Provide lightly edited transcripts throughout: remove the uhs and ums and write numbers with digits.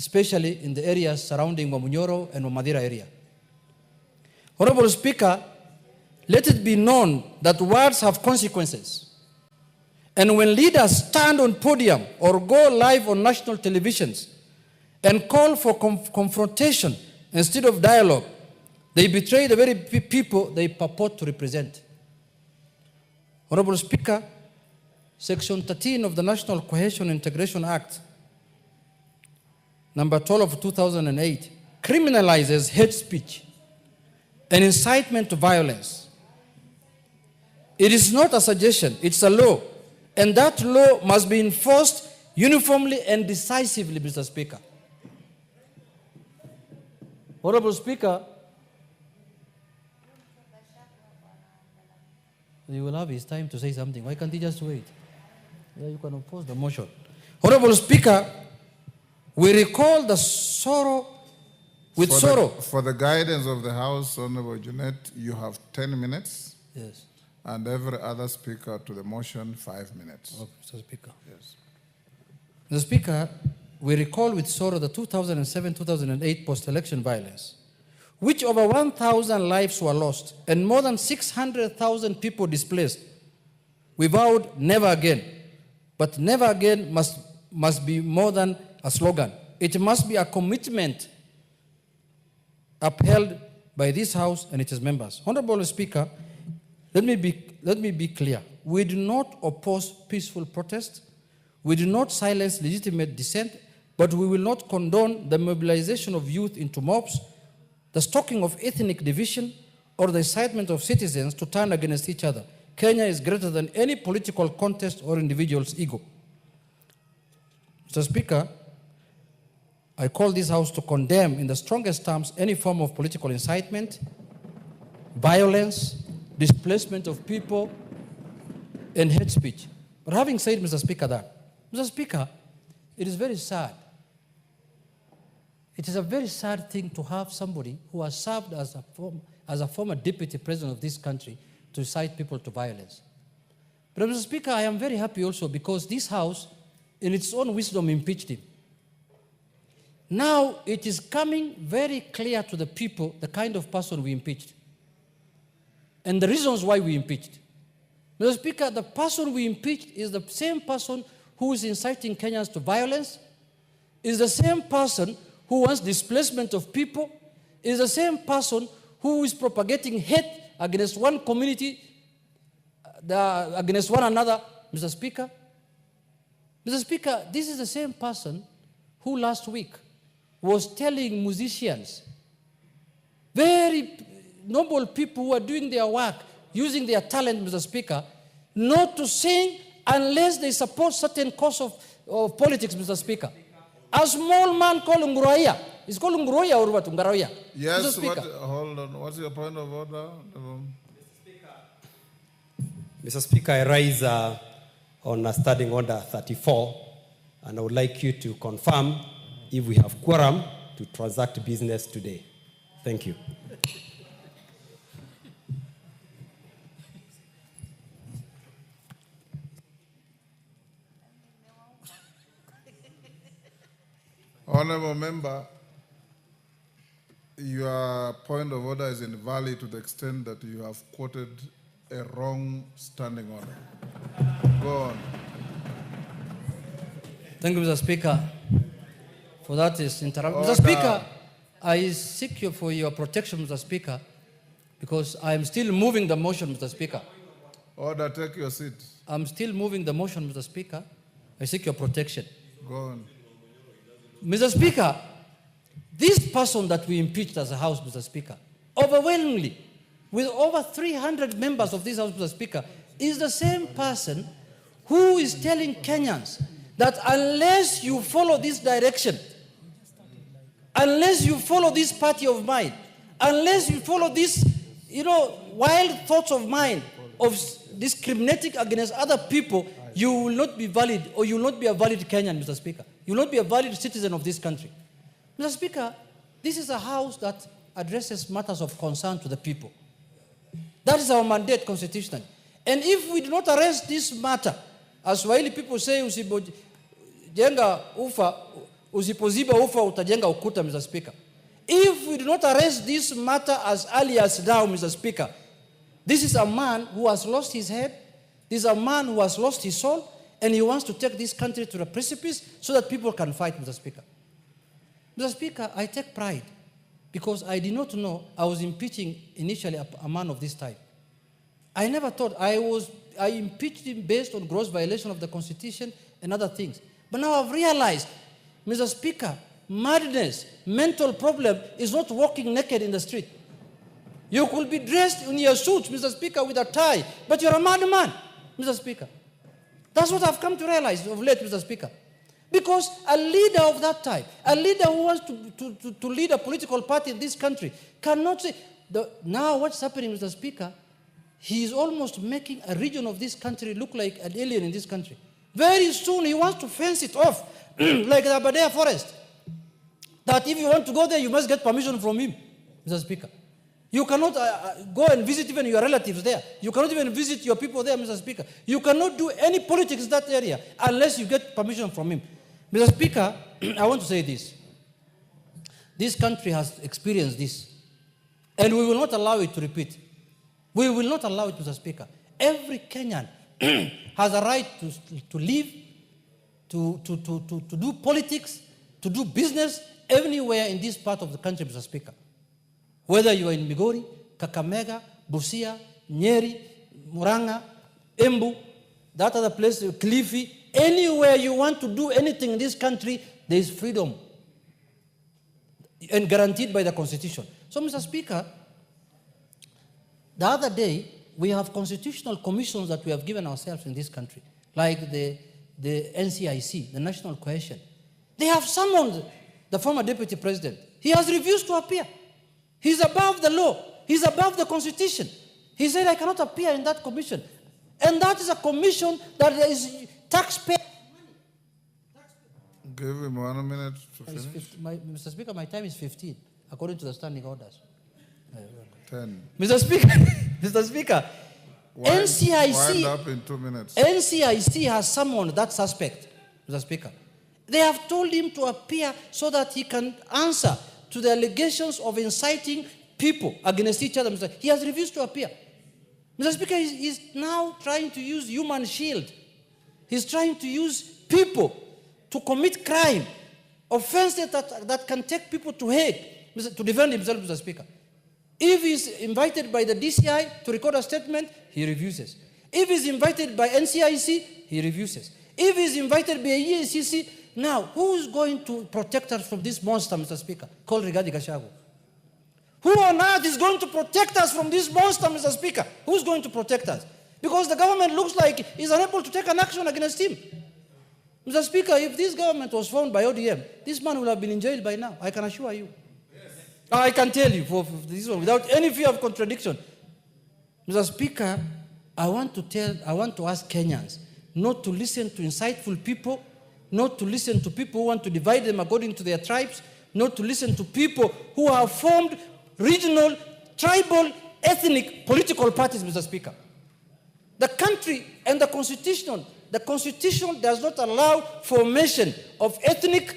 especially in the areas surrounding Mamunyoro and Mamadira area. Honorable Speaker, let it be known that words have consequences. And when leaders stand on podium or go live on national televisions and call for confrontation instead of dialogue, they betray the very people they purport to represent. Honorable Speaker, Section 13 of the National Cohesion and Integration Act, number 12 of 2008, criminalizes hate speech and incitement to violence. It is not a suggestion, it's a law. And that law must be enforced uniformly and decisively, Mr. Speaker. Honorable Speaker, you will have his time to say something. Why can't he just wait? Yeah, you can oppose the motion. Honorable Speaker, we recall the sorrow with sorrow. For the guidance of the House, Honorable Jeanette, you have 10 minutes. Yes. And every other speaker to the motion, 5 minutes. Okay, Mr. Speaker. Yes. Mr. Speaker, we recall with sorrow the 2007-2008 post-election violence, which over 1,000 lives were lost and more than 600,000 people displaced. We vowed never again, but never again must be more than a slogan. It must be a commitment upheld by this House and its members. Honorable Speaker, let me be clear. We do not oppose peaceful protest. We do not silence legitimate dissent, but we will not condone the mobilization of youth into mobs, the stoking of ethnic division, or the incitement of citizens to turn against each other. Kenya is greater than any political contest or individual's ego. Mr. Speaker, I call this House to condemn in the strongest terms any form of political incitement, violence, displacement of people, and hate speech. But having said, Mr. Speaker, that, Mr. Speaker, it is very sad. It is a very sad thing to have somebody who has served as a former deputy president of this country to incite people to violence. But Mr. Speaker, I am very happy also because this House, in its own wisdom, impeached him. Now it is coming very clear to the people the kind of person we impeached and the reasons why we impeached. Mr. Speaker, the person we impeached is the same person who is inciting Kenyans to violence, is the same person who wants displacement of people, is the same person who is propagating hate against one community, against one another, Mr. Speaker. Mr. Speaker, this is the same person who last week was telling musicians, very noble people who are doing their work, using their talent, Mr. Speaker, not to sing unless they support certain cause of politics, Mr. Speaker. A small man called Nguroia. Is called Nguroia or what? Nguroia? Yes, hold on. What's your point of order? Mr. Speaker, I rise on Standing Order 34, and I would like you to confirm if we have quorum to transact business today. Thank you. Honorable Member, your point of order is invalid to the extent that you have quoted a wrong standing order. Go on. Thank you, Mr. Speaker, for that is interruption. Mr. Speaker, I seek you for your protection, Mr. Speaker, because I am still moving the motion, Mr. Speaker. Order, take your seat. I'm still moving the motion, Mr. Speaker. I seek your protection. Go on. Mr. Speaker, this person that we impeached as a House, Mr. Speaker, overwhelmingly, with over 300 members of this House, Mr. Speaker, is the same person who is telling Kenyans that unless you follow this direction, unless you follow this party of mine, unless you follow this, wild thoughts of mine of discriminating against other people, you will not be valid, or you will not be a valid Kenyan, Mr. Speaker. You will not be a valid citizen of this country. Mr. Speaker, this is a House that addresses matters of concern to the people. That is our mandate constitutionally. And if we do not arrest this matter, as Swahili people say, usipojenga ufa Usipoziba ufa utajenga ukuta, Mr. Speaker. If we do not arrest this matter as early as now, Mr. Speaker, this is a man who has lost his head. This is a man who has lost his soul, and he wants to take this country to the precipice so that people can fight, Mr. Speaker. Mr. Speaker, I take pride because I did not know I was impeaching initially a man of this type. I never thought I impeached him based on gross violation of the Constitution and other things. But now I've realized, Mr. Speaker, madness, mental problem is not walking naked in the street. You could be dressed in your suit, Mr. Speaker, with a tie, but you're a madman, Mr. Speaker. That's what I've come to realize of late, Mr. Speaker. Because a leader of that type, a leader who wants to lead a political party in this country, cannot say, now what's happening, Mr. Speaker, he is almost making a region of this country look like an alien in this country. Very soon he wants to fence it off, like the Aberdare forest. That if you want to go there, you must get permission from him, Mr. Speaker. You cannot go and visit even your relatives there. You cannot even visit your people there, Mr. Speaker. You cannot do any politics in that area unless you get permission from him. Mr. Speaker, I want to say this. This country has experienced this, and we will not allow it to repeat. We will not allow it, Mr. Speaker. Every Kenyan has a right to live, to do politics, to do business anywhere in this part of the country, Mr. Speaker. Whether you are in Migori, Kakamega, Busia, Nyeri, Muranga, Embu, that other place, Kilifi, anywhere you want to do anything in this country, there is freedom and guaranteed by the Constitution. So, Mr. Speaker, the other day, we have constitutional commissions that we have given ourselves in this country, like the NCIC, the National Cohesion. They have summoned the former deputy president. He has refused to appear. He's above the law. He's above the Constitution. He said, I cannot appear in that commission. And that is a commission that is taxpayer. Give him 1 minute to finish. Mr. Speaker, my time is 15, according to the standing orders. 10. Mr. Speaker, Mr. Speaker, Wind up in 2 minutes. NCIC has summoned that suspect, Mr. Speaker. They have told him to appear so that he can answer to the allegations of inciting people against each other. He has refused to appear. Mr. Speaker, he's now trying to use human shield. He's trying to use people to commit crime, offenses that can take people to Hague to defend himself, Mr. Speaker. If he's invited by the DCI to record a statement, he refuses. If he's invited by NCIC, he refuses. If he's invited by EACC, now, who is going to protect us from this monster, Mr. Speaker, called DP Gachagua? Who on earth is going to protect us from this monster, Mr. Speaker? Who's going to protect us? Because the government looks like it's unable to take an action against him. Mr. Speaker, if this government was formed by ODM, this man would have been in jail by now, I can assure you. Yes. I can tell you for this one, without any fear of contradiction. Mr. Speaker, I want to ask Kenyans not to listen to insightful people, not to listen to people who want to divide them according to their tribes, not to listen to people who have formed regional, tribal, ethnic political parties, Mr. Speaker. The country and the Constitution does not allow formation of ethnic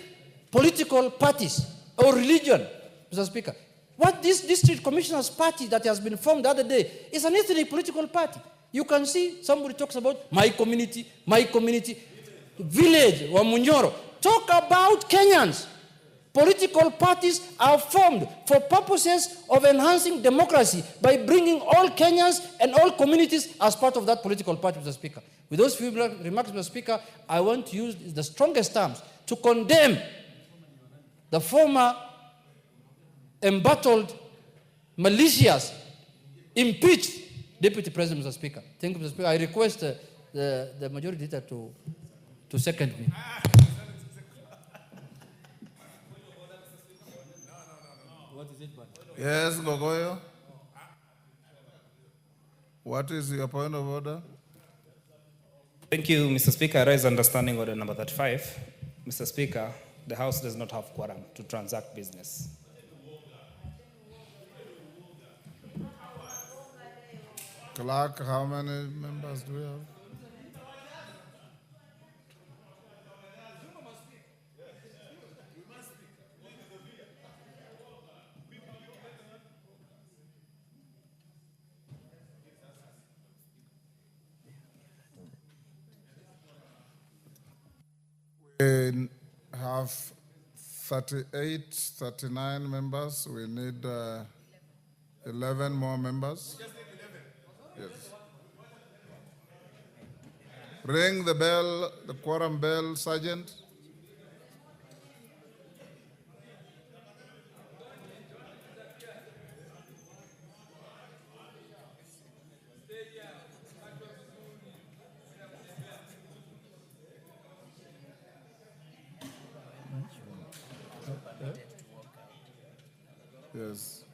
political parties or religion, Mr. Speaker. What this district commissioners party that has been formed the other day is an ethnic political party. You can see somebody talks about my community, village, or Munyoro. Talk about Kenyans. Political parties are formed for purposes of enhancing democracy by bringing all Kenyans and all communities as part of that political party, Mr. Speaker. With those few remarks, Mr. Speaker, I want to use the strongest terms to condemn the former embattled, malicious, impeached Deputy President, Mr. Speaker. Thank you, Mr. Speaker. I request the majority leader to second me. Yes, Gogoyo. What is your point of order? Thank you, Mr. Speaker. I raise understanding order number 35. Mr. Speaker, the House does not have quorum to transact business. Clerk, how many members do we have? have 38, 39 members. We need 11 more members. Yes. Ring the bell, the quorum bell, Sergeant. Yes.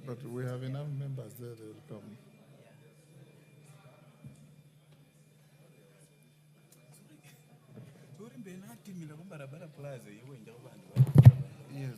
But we have enough members there, they will come. Yes.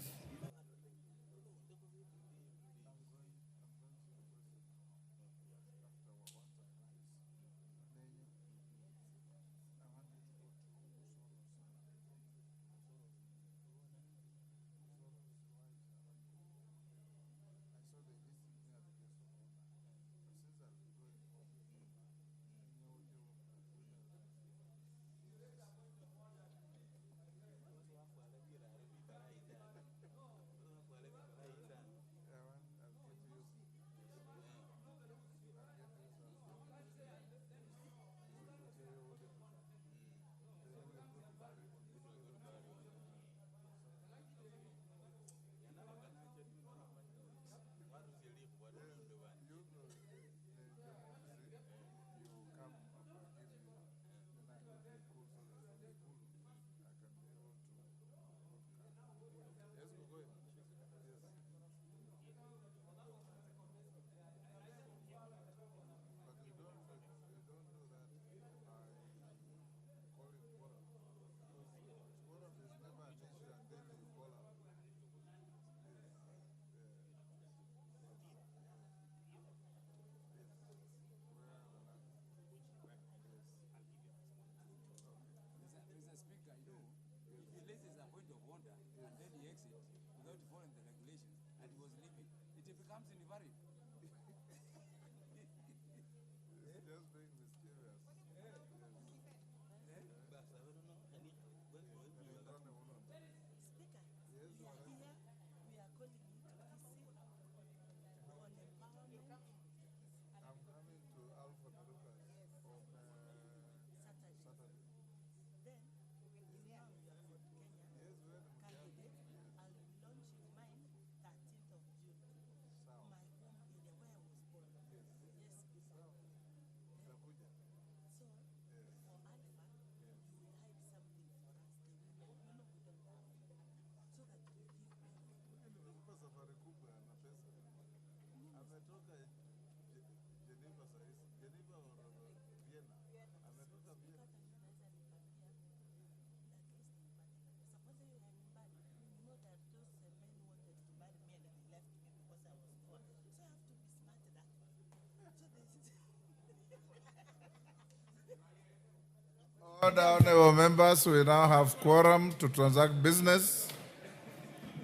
Order, honorable members, we now have quorum to transact business.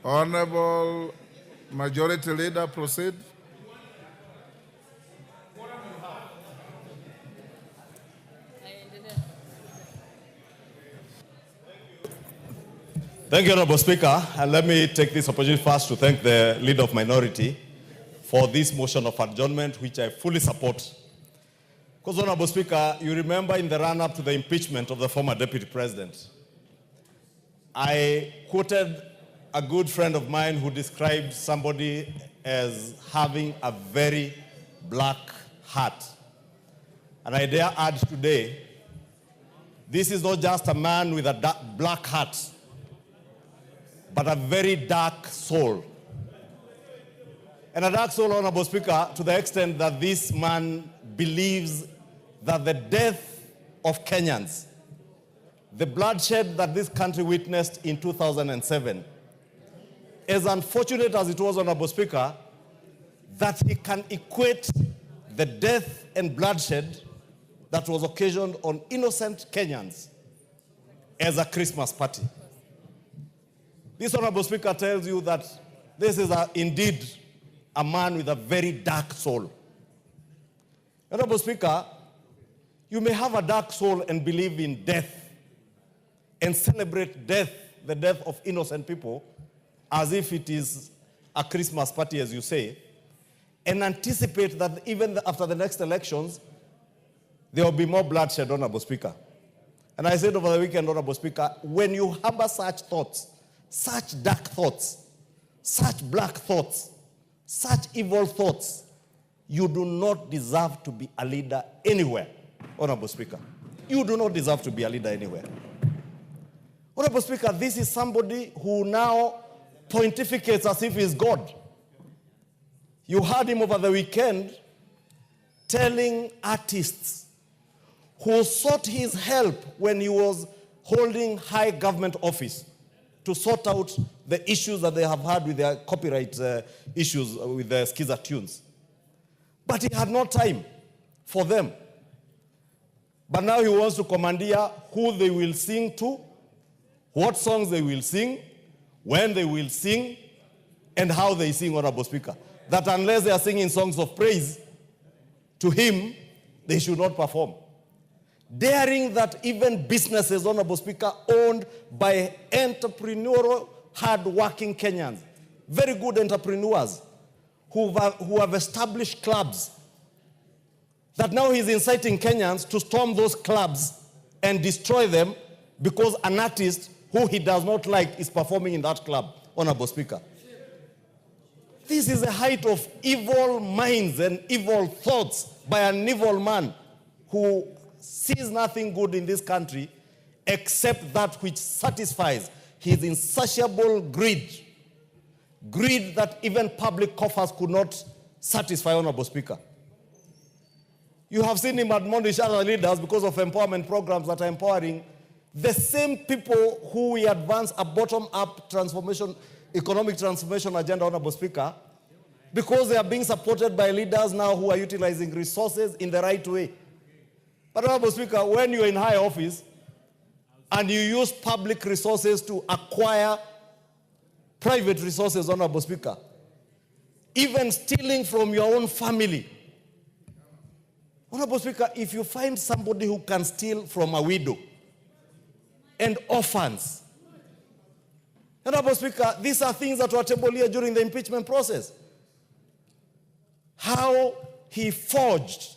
Honorable Majority Leader, proceed. Thank you, Honorable Speaker. And let me take this opportunity first to thank the Leader of Minority for this motion of adjournment, which I fully support. Because, Honorable Speaker, you remember in the run-up to the impeachment of the former Deputy President, I quoted a good friend of mine who described somebody as having a very black heart. And I dare add today, this is not just a man with a black heart, but a very dark soul. And a dark soul, Honorable Speaker, to the extent that this man believes that the death of Kenyans, the bloodshed that this country witnessed in 2007, as unfortunate as it was, Honorable Speaker, that he can equate the death and bloodshed that was occasioned on innocent Kenyans as a Christmas party. This, Honorable Speaker, tells you that this is indeed a man with a very dark soul. Honorable Speaker, you may have a dark soul and believe in death. and celebrate death, the death of innocent people, as if it is a Christmas party, as you say, and anticipate that even after the next elections, there will be more bloodshed, Honorable Speaker. And I said over the weekend, Honorable Speaker, when you harbor such thoughts, such dark thoughts, such black thoughts, such evil thoughts, you do not deserve to be a leader anywhere, Honorable Speaker. You do not deserve to be a leader anywhere. Honorable Speaker, this is somebody who now pontificates as if he's God. You heard him over the weekend telling artists who sought his help when he was holding high government office to sort out the issues that they have had with their copyright issues with the Skiza tunes. But he had no time for them. But now he wants to commandeer who they will sing to, what songs they will sing, when they will sing, and how they sing, Honorable Speaker. That unless they are singing songs of praise to him, they should not perform. Daring that even businesses, Honorable Speaker, owned by entrepreneurial, hard-working Kenyans, very good entrepreneurs who have established clubs, that now he's inciting Kenyans to storm those clubs and destroy them because an artist who he does not like is performing in that club, Honorable Speaker. This is the height of evil minds and evil thoughts by an evil man who sees nothing good in this country except that which satisfies his insatiable greed. Greed that even public coffers could not satisfy, Honorable Speaker. You have seen him admonish other leaders because of empowerment programs that are empowering the same people who we advance a bottom-up transformation, economic transformation agenda, Honorable Speaker, because they are being supported by leaders now who are utilizing resources in the right way. But Honorable Speaker, when you're in high office and you use public resources to acquire private resources, Honorable Speaker, even stealing from your own family. Honorable Speaker, if you find somebody who can steal from a widow and orphans, Honorable Speaker, these are things that were tabled here during the impeachment process. How he forged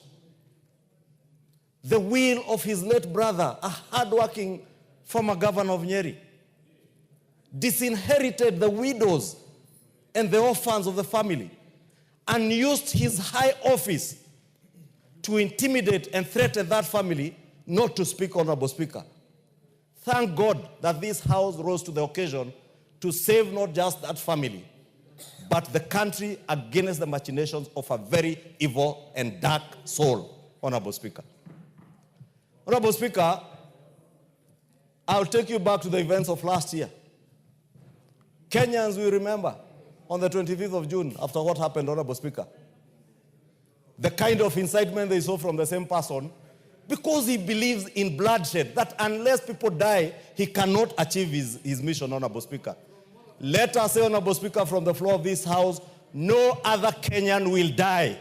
the will of his late brother, a hardworking former governor of Nyeri, disinherited the widows and the orphans of the family, and used his high office to intimidate and threaten that family not to speak, Honorable Speaker. Thank God that this House rose to the occasion to save not just that family, but the country against the machinations of a very evil and dark soul, Honorable Speaker. Honorable Speaker, I'll take you back to the events of last year. Kenyans will remember on the 25th of June, after what happened, Honorable Speaker, the kind of incitement they saw from the same person, because he believes in bloodshed, that unless people die, he cannot achieve his mission, Honorable Speaker. Let us say, Honorable Speaker, from the floor of this House, no other Kenyan will die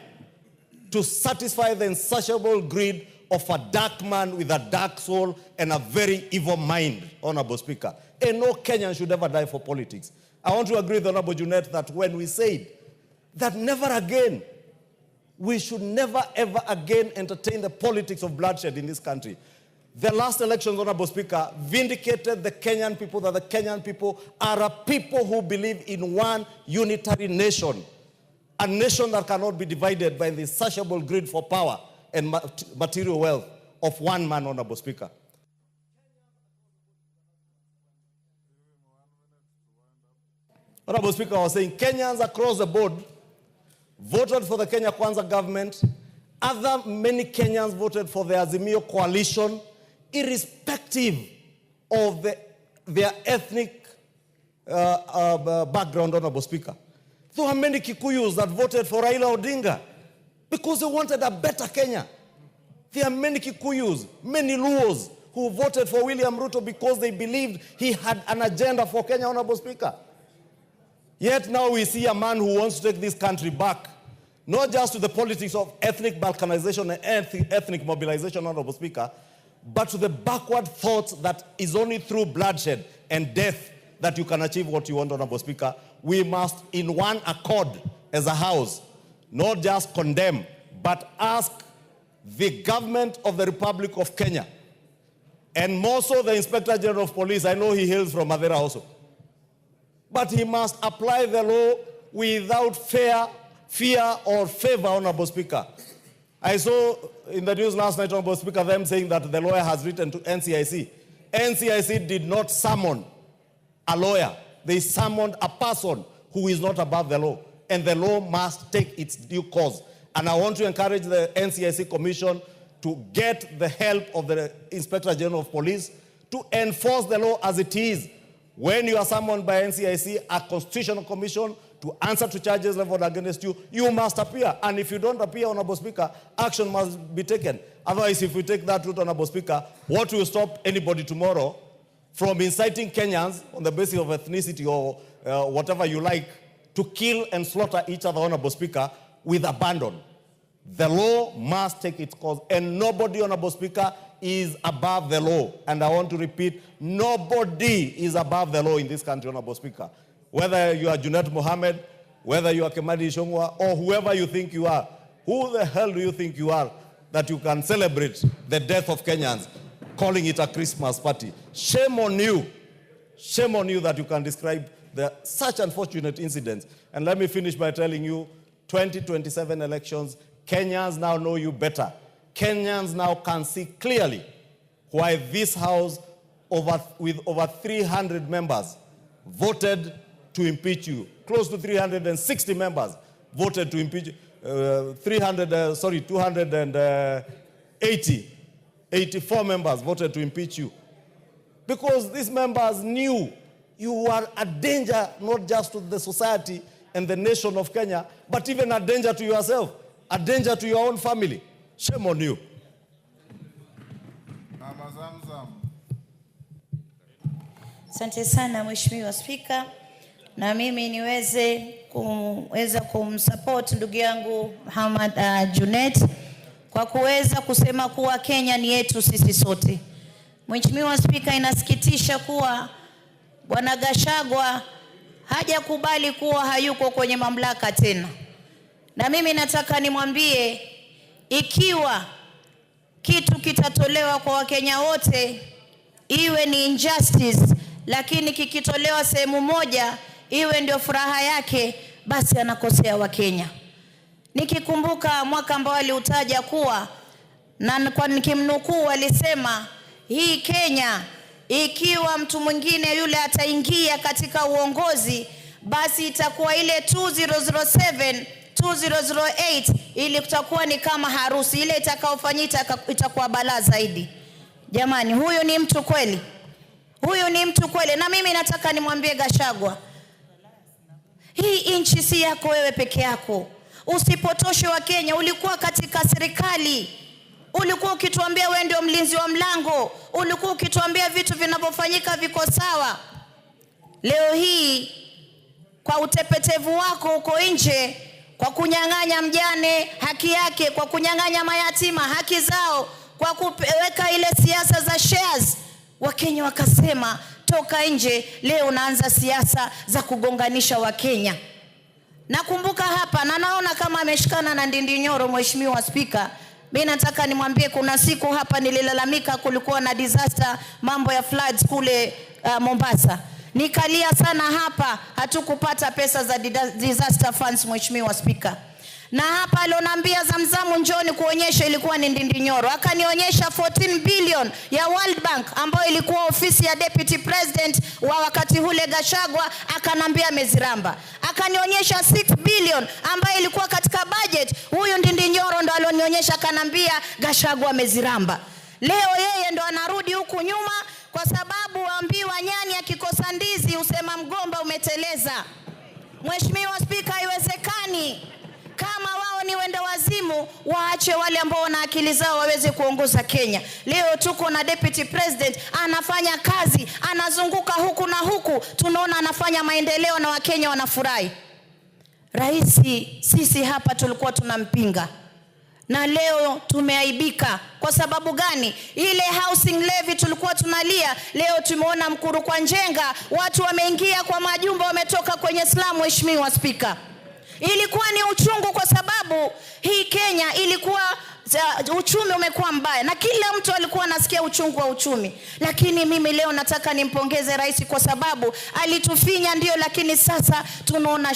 to satisfy the insatiable greed of a dark man with a dark soul and a very evil mind, Honorable Speaker. And no Kenyan should ever die for politics. I want to agree with Honorable Junet that when we said that never again, we should never ever again entertain the politics of bloodshed in this country. The last elections, Honorable Speaker, vindicated the Kenyan people that the Kenyan people are a people who believe in one unitary nation. A nation that cannot be divided by the insatiable greed for power and material wealth of one man, Honorable Speaker. Honorable Speaker, I was saying Kenyans across the board voted for the Kenya Kwanza government. Many Kenyans voted for the Azimio coalition, irrespective of their ethnic background, Honorable Speaker. There were many Kikuyus that voted for Raila Odinga because they wanted a better Kenya. There are many Kikuyus, many Luos who voted for William Ruto because they believed he had an agenda for Kenya, Honorable Speaker. Yet now we see a man who wants to take this country back, not just to the politics of ethnic balkanization and ethnic mobilization, Honorable Speaker, but to the backward thoughts that is only through bloodshed and death that you can achieve what you want, Honorable Speaker. We must, in one accord as a House, not just condemn, but ask the government of the Republic of Kenya, and more so the Inspector General of Police. I know he hails from Madeira also, but he must apply the law without fear or favor, Honorable Speaker. I saw in the news last night, Honorable Speaker, them saying that the lawyer has written to NCIC. NCIC did not summon a lawyer. They summoned a person who is not above the law, and the law must take its due course. And I want to encourage the NCIC Commission to get the help of the Inspector General of Police to enforce the law as it is. When you are summoned by NCIC, a constitutional commission, to answer to charges leveled against you, you must appear. And if you don't appear, Honorable Speaker, action must be taken. Otherwise, if we take that route, Honorable Speaker, what will stop anybody tomorrow from inciting Kenyans on the basis of ethnicity or whatever you like to kill and slaughter each other, Honorable Speaker, with abandon? The law must take its course, and nobody, Honorable Speaker, is above the law. And I want to repeat, nobody is above the law in this country, Honorable Speaker. Whether you are Junet Mohammed, whether you are Kemadi Ishongwa, or whoever you think you are, who the hell do you think you are that you can celebrate the death of Kenyans, calling it a Christmas party? Shame on you. Shame on you that you can describe such unfortunate incidents. And let me finish by telling you, 2027 elections, Kenyans now know you better. Kenyans now can see clearly why this House, with over 300 members, voted to impeach you. Close to 360 members voted to impeach, 284 members voted to impeach you. Because these members knew you were a danger, not just to the society and the nation of Kenya, but even a danger to yourself, a danger to your own family. Shame on you. Asante sana Mheshimiwa Spika, na mimi niweze kumsupport ndugu yangu Muhammad Junet kwa kuweza kusema kuwa Kenya ni yetu sisi sote. Mheshimiwa Spika, inasikitisha kuwa Bwana Gachagua hajakubali kuwa hayuko kwenye mamlaka tena. Na mimi nataka nimwambie, ikiwa kitu kitatolewa kwa Wakenya wote, iwe ni injustice, lakini kikitolewa sehemu moja iwe ndio furaha yake, basi anakosea Wakenya. Nikikumbuka mwaka ambao aliutaja kuwa, na kwa nikimnukuu alisema, hii Kenya ikiwa mtu mwingine yule ataingia katika uongozi, basi itakuwa ile 2007 2008 ili kutakuwa ni kama harusi, ile itakaofanyika itakuwa balaa zaidi. Jamani, huyu ni mtu kweli? Huyu ni mtu kweli? Na mimi nataka nimwambie Gachagua, hii nchi si yako wewe peke yako. Usipotoshe wa Kenya. Ulikuwa katika serikali, ulikuwa ukituambia wewe ndio mlinzi wa mlango, ulikuwa ukituambia vitu vinavyofanyika viko sawa. Leo hii kwa utepetevu wako uko nje, kwa kunyang'anya mjane haki yake, kwa kunyang'anya mayatima haki zao, kwa kuweka ile siasa za shares, Wakenya wakasema toka nje. Leo unaanza siasa za kugonganisha Wakenya. Nakumbuka hapa, na naona kama ameshikana na Ndindi Nyoro, Mheshimiwa Spika. Mimi nataka nimwambie, kuna siku hapa nililalamika kulikuwa na disaster, mambo ya floods kule Mombasa. Nikalia sana hapa, hatukupata pesa za disaster funds, Mheshimiwa Spika. Na hapa alionambia Zamzamu njoni kuonyesha, ilikuwa ni Ndindi Nyoro. Akanionyesha 14 billion ya World Bank ambayo ilikuwa ofisi ya Deputy President wa wakati ule Gachagua, akanambia meziramba. Akanionyesha 6 billion ambayo ilikuwa katika budget, huyu Ndindi Nyoro ndo alionionyesha, akanambia Gachagua meziramba. Leo yeye ndo anarudi huku nyuma, kwa sababu waambiwa nyani akikosa ndizi usema mgomba umeteleza. Mheshimiwa Spika, haiwezekani. Kama wao ni wenda wazimu, waache wale ambao wana akili zao waweze kuongoza Kenya. Leo tuko na Deputy President anafanya kazi, anazunguka huku na huku, tunaona anafanya maendeleo na Wakenya wanafurahi. Rais, sisi hapa tulikuwa tunampinga, Na leo tumeaibika. Kwa sababu gani? Ile housing levy tulikuwa tunalia, leo tumeona Mkuru kwa Njenga, watu wameingia kwa majumba, wametoka kwenye slum. Mheshimiwa Spika, ilikuwa ni uchungu kwa sababu hii Kenya ilikuwa uchumi umekuwa mbaya na kila mtu alikuwa anasikia uchungu wa uchumi. Lakini mimi leo nataka nimpongeze rais kwa sababu alitufinya ndio, lakini sasa tunaona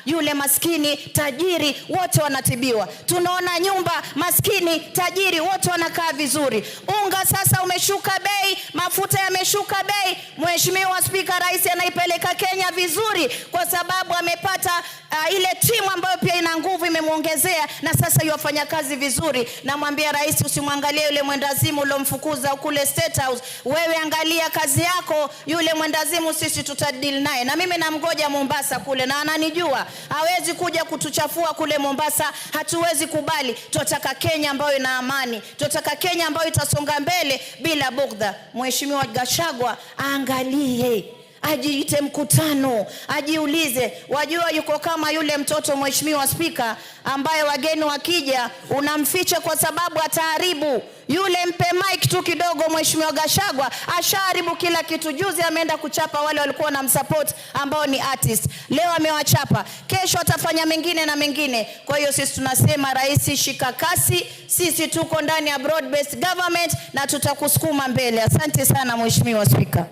yule maskini tajiri wote wanatibiwa. Tunaona nyumba maskini tajiri wote wanakaa vizuri. Unga sasa umeshuka bei, mafuta yameshuka bei. Mheshimiwa Spika, rais anaipeleka Kenya vizuri kwa sababu amepata ile timu ambayo pia ina nguvu imemuongezea, na sasa yafanya kazi vizuri. Namwambia rais, usimwangalie yule mwendazimu ulomfukuza kule State House. Wewe angalia kazi yako, yule mwendazimu sisi tutadili naye. Na mimi namgoja Mombasa kule na ananijua. Hawezi kuja kutuchafua kule Mombasa, hatuwezi kubali. Tunataka Kenya ambayo ina amani. Tunataka Kenya ambayo itasonga mbele bila bugdha. Mheshimiwa Gachagua angalie, ajiite mkutano, ajiulize. Wajua yuko kama yule mtoto, Mheshimiwa Spika, ambaye wageni wakija unamficha kwa sababu ataharibu. Yule mpe mic tu kidogo, Mheshimiwa Gachagua ashaharibu kila kitu. Juzi ameenda kuchapa wale walikuwa na msupport ambao ni artist. Leo amewachapa, kesho atafanya mengine na mengine. Kwa hiyo sisi tunasema rais, shika kasi. Sisi tuko ndani ya broad based government na tutakusukuma mbele. Asante sana Mheshimiwa Spika.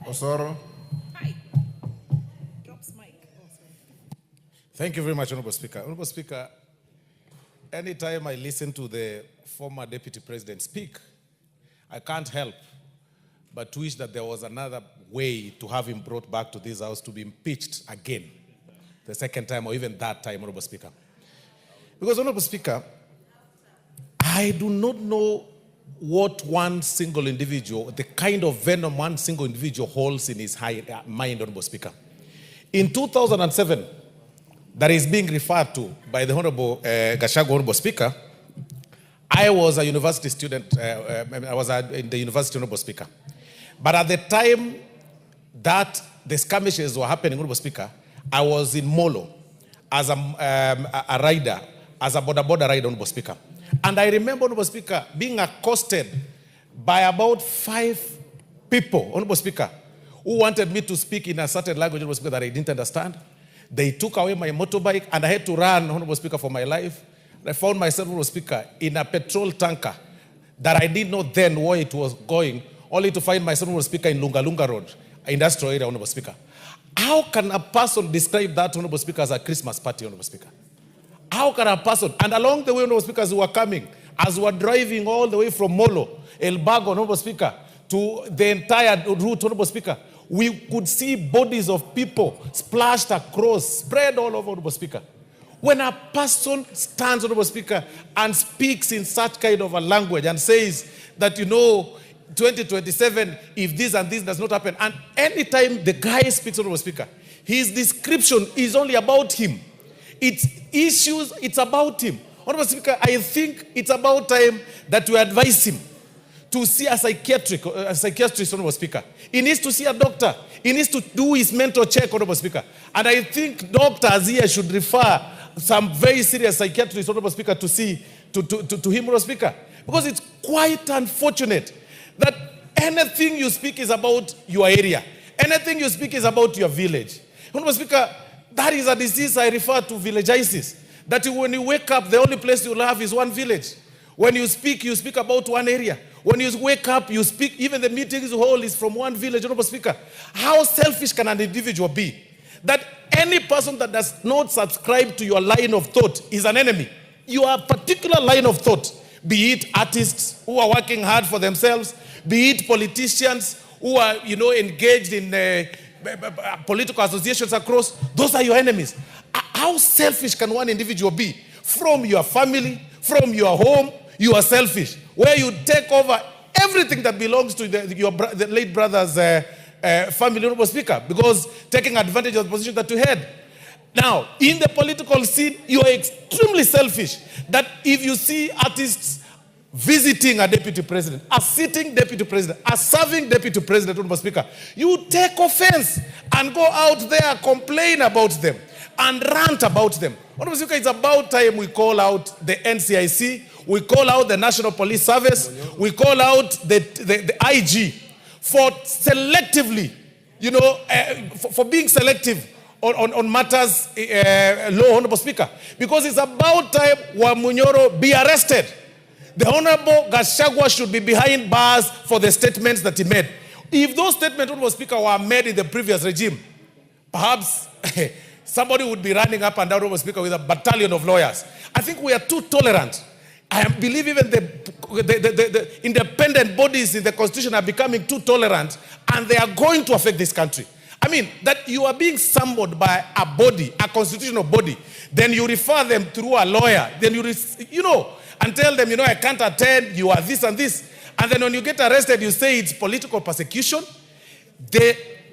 Osoro. Thank you very much, Honorable Speaker. Honorable Speaker, anytime I listen to the former Deputy President speak, I can't help but wish that there was another way to have him brought back to this house to be impeached again, the second time or even that time, Honorable Speaker. Because, Honorable Speaker, I do not know what one single individual, the kind of venom one single individual holds in his mind, Honorable Speaker. In 2007, that is being referred to by the Honorable Gachagua, Honorable Speaker, I was a university student, I was in the university, Honorable Speaker. But at the time that the skirmishes were happening, Honorable Speaker, I was in Molo as a rider, as a border rider, Honorable Speaker. And I remember, Honorable Speaker, being accosted by about 5 people, Honorable Speaker, who wanted me to speak in a certain language, Honorable Speaker, that I didn't understand. They took away my motorbike and I had to run, Honorable Speaker, for my life. I found myself, Honorable Speaker, in a petrol tanker that I didn't know then where it was going, only to find myself, Honorable Speaker, in Lunga Lunga Road, industrial area, Honorable Speaker. How can a person describe that, Honorable Speaker, as a Christmas party, Honorable Speaker? How can a person, and along the way, Honorable Speaker, as we were coming, as we were driving all the way from Molo, El Bago, Honorable Speaker, to the entire route, Honorable Speaker, we could see bodies of people splashed across, spread all over, Honorable Speaker. When a person stands, Honorable Speaker, and speaks in such kind of a language and says that, 2027, if this and this does not happen, and anytime the guy speaks, Honorable Speaker, his description is only about him. It's issues, it's about him. Honorable Speaker, I think it's about time that we advise him to see a psychiatrist, Honorable Speaker. He needs to see a doctor. He needs to do his mental check, Honorable Speaker. And I think doctors here should refer some very serious psychiatrists, Honorable Speaker, to see to him, Honorable Speaker. Because it's quite unfortunate that anything you speak is about your area. Anything you speak is about your village. Honorable Speaker, that is a disease I refer to villagitis. That when you wake up, the only place you'll have is one village. When you speak about one area. When you wake up, you speak, even the meetings you hold is from one village, Honorable Speaker. How selfish can an individual be? That any person that does not subscribe to your line of thought is an enemy. Your particular line of thought, be it artists who are working hard for themselves, be it politicians who are, engaged in political associations across, those are your enemies. How selfish can one individual be? From your family, from your home, you are selfish. Where you take over everything that belongs to the late brother's family, Honorable Speaker, because taking advantage of the position that you had. Now, in the political scene, you are extremely selfish. That if you see artists visiting a deputy president, a sitting deputy president, a serving deputy president, Honorable Speaker, you take offense and go out there, complain about them. and rant about them. Honorable Speaker, it's about time we call out the NCIC, we call out the National Police Service, we call out the IG for selectively, for being selective on matters law, Honorable Speaker. Because it's about time Wamunyoro be arrested. The Honorable Gachagua should be behind bars for the statements that he made. If those statements, Honorable Speaker, were made in the previous regime, perhaps somebody would be running up and down, Honorable Speaker, with a battalion of lawyers. I think we are too tolerant. I believe even the independent bodies in the Constitution are becoming too tolerant, and they are going to affect this country. I mean, that you are being summoned by a body, a constitutional body, then you refer them through a lawyer, then and tell them, I can't attend, you are this and this. And then when you get arrested, you say it's political persecution.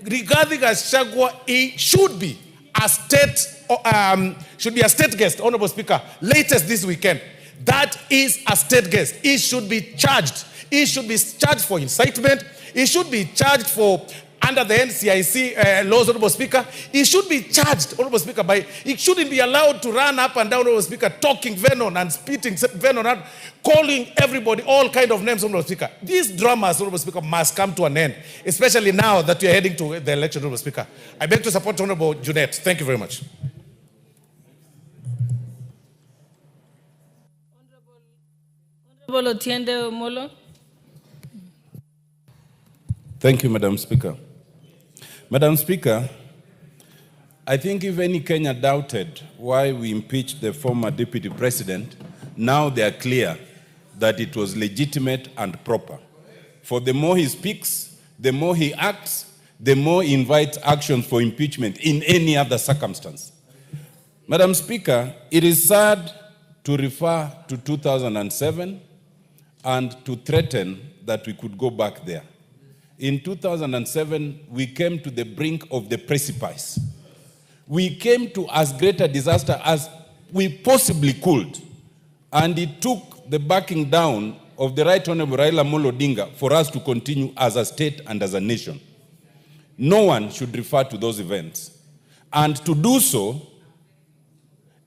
Regarding Gachagua, he should be a state guest, Honorable Speaker, latest this weekend. That is a state guest. He should be charged. He should be charged for incitement. He should be charged for, under the NCIC laws, Honorable Speaker. He should be charged, Honorable Speaker, he shouldn't be allowed to run up and down, Honorable Speaker, talking venom and spitting venom and calling everybody all kind of names, Honorable Speaker. These dramas, Honorable Speaker, must come to an end, especially now that we are heading to the election, Honorable Speaker. I beg to support Honorable Junet. Thank you very much. Honorable Otiende Molo. Thank you, Madam Speaker. Madam Speaker, I think if any Kenya doubted why we impeached the former deputy president, now they are clear that it was legitimate and proper. For the more he speaks, the more he acts, the more he invites actions for impeachment in any other circumstance. Madam Speaker, it is sad to refer to 2007 and to threaten that we could go back there. In 2007, we came to the brink of the precipice. We came to as great a disaster as we possibly could. And it took the backing down of the Right Honorable Raila Amolo Odinga for us to continue as a state and as a nation. No one should refer to those events. And to do so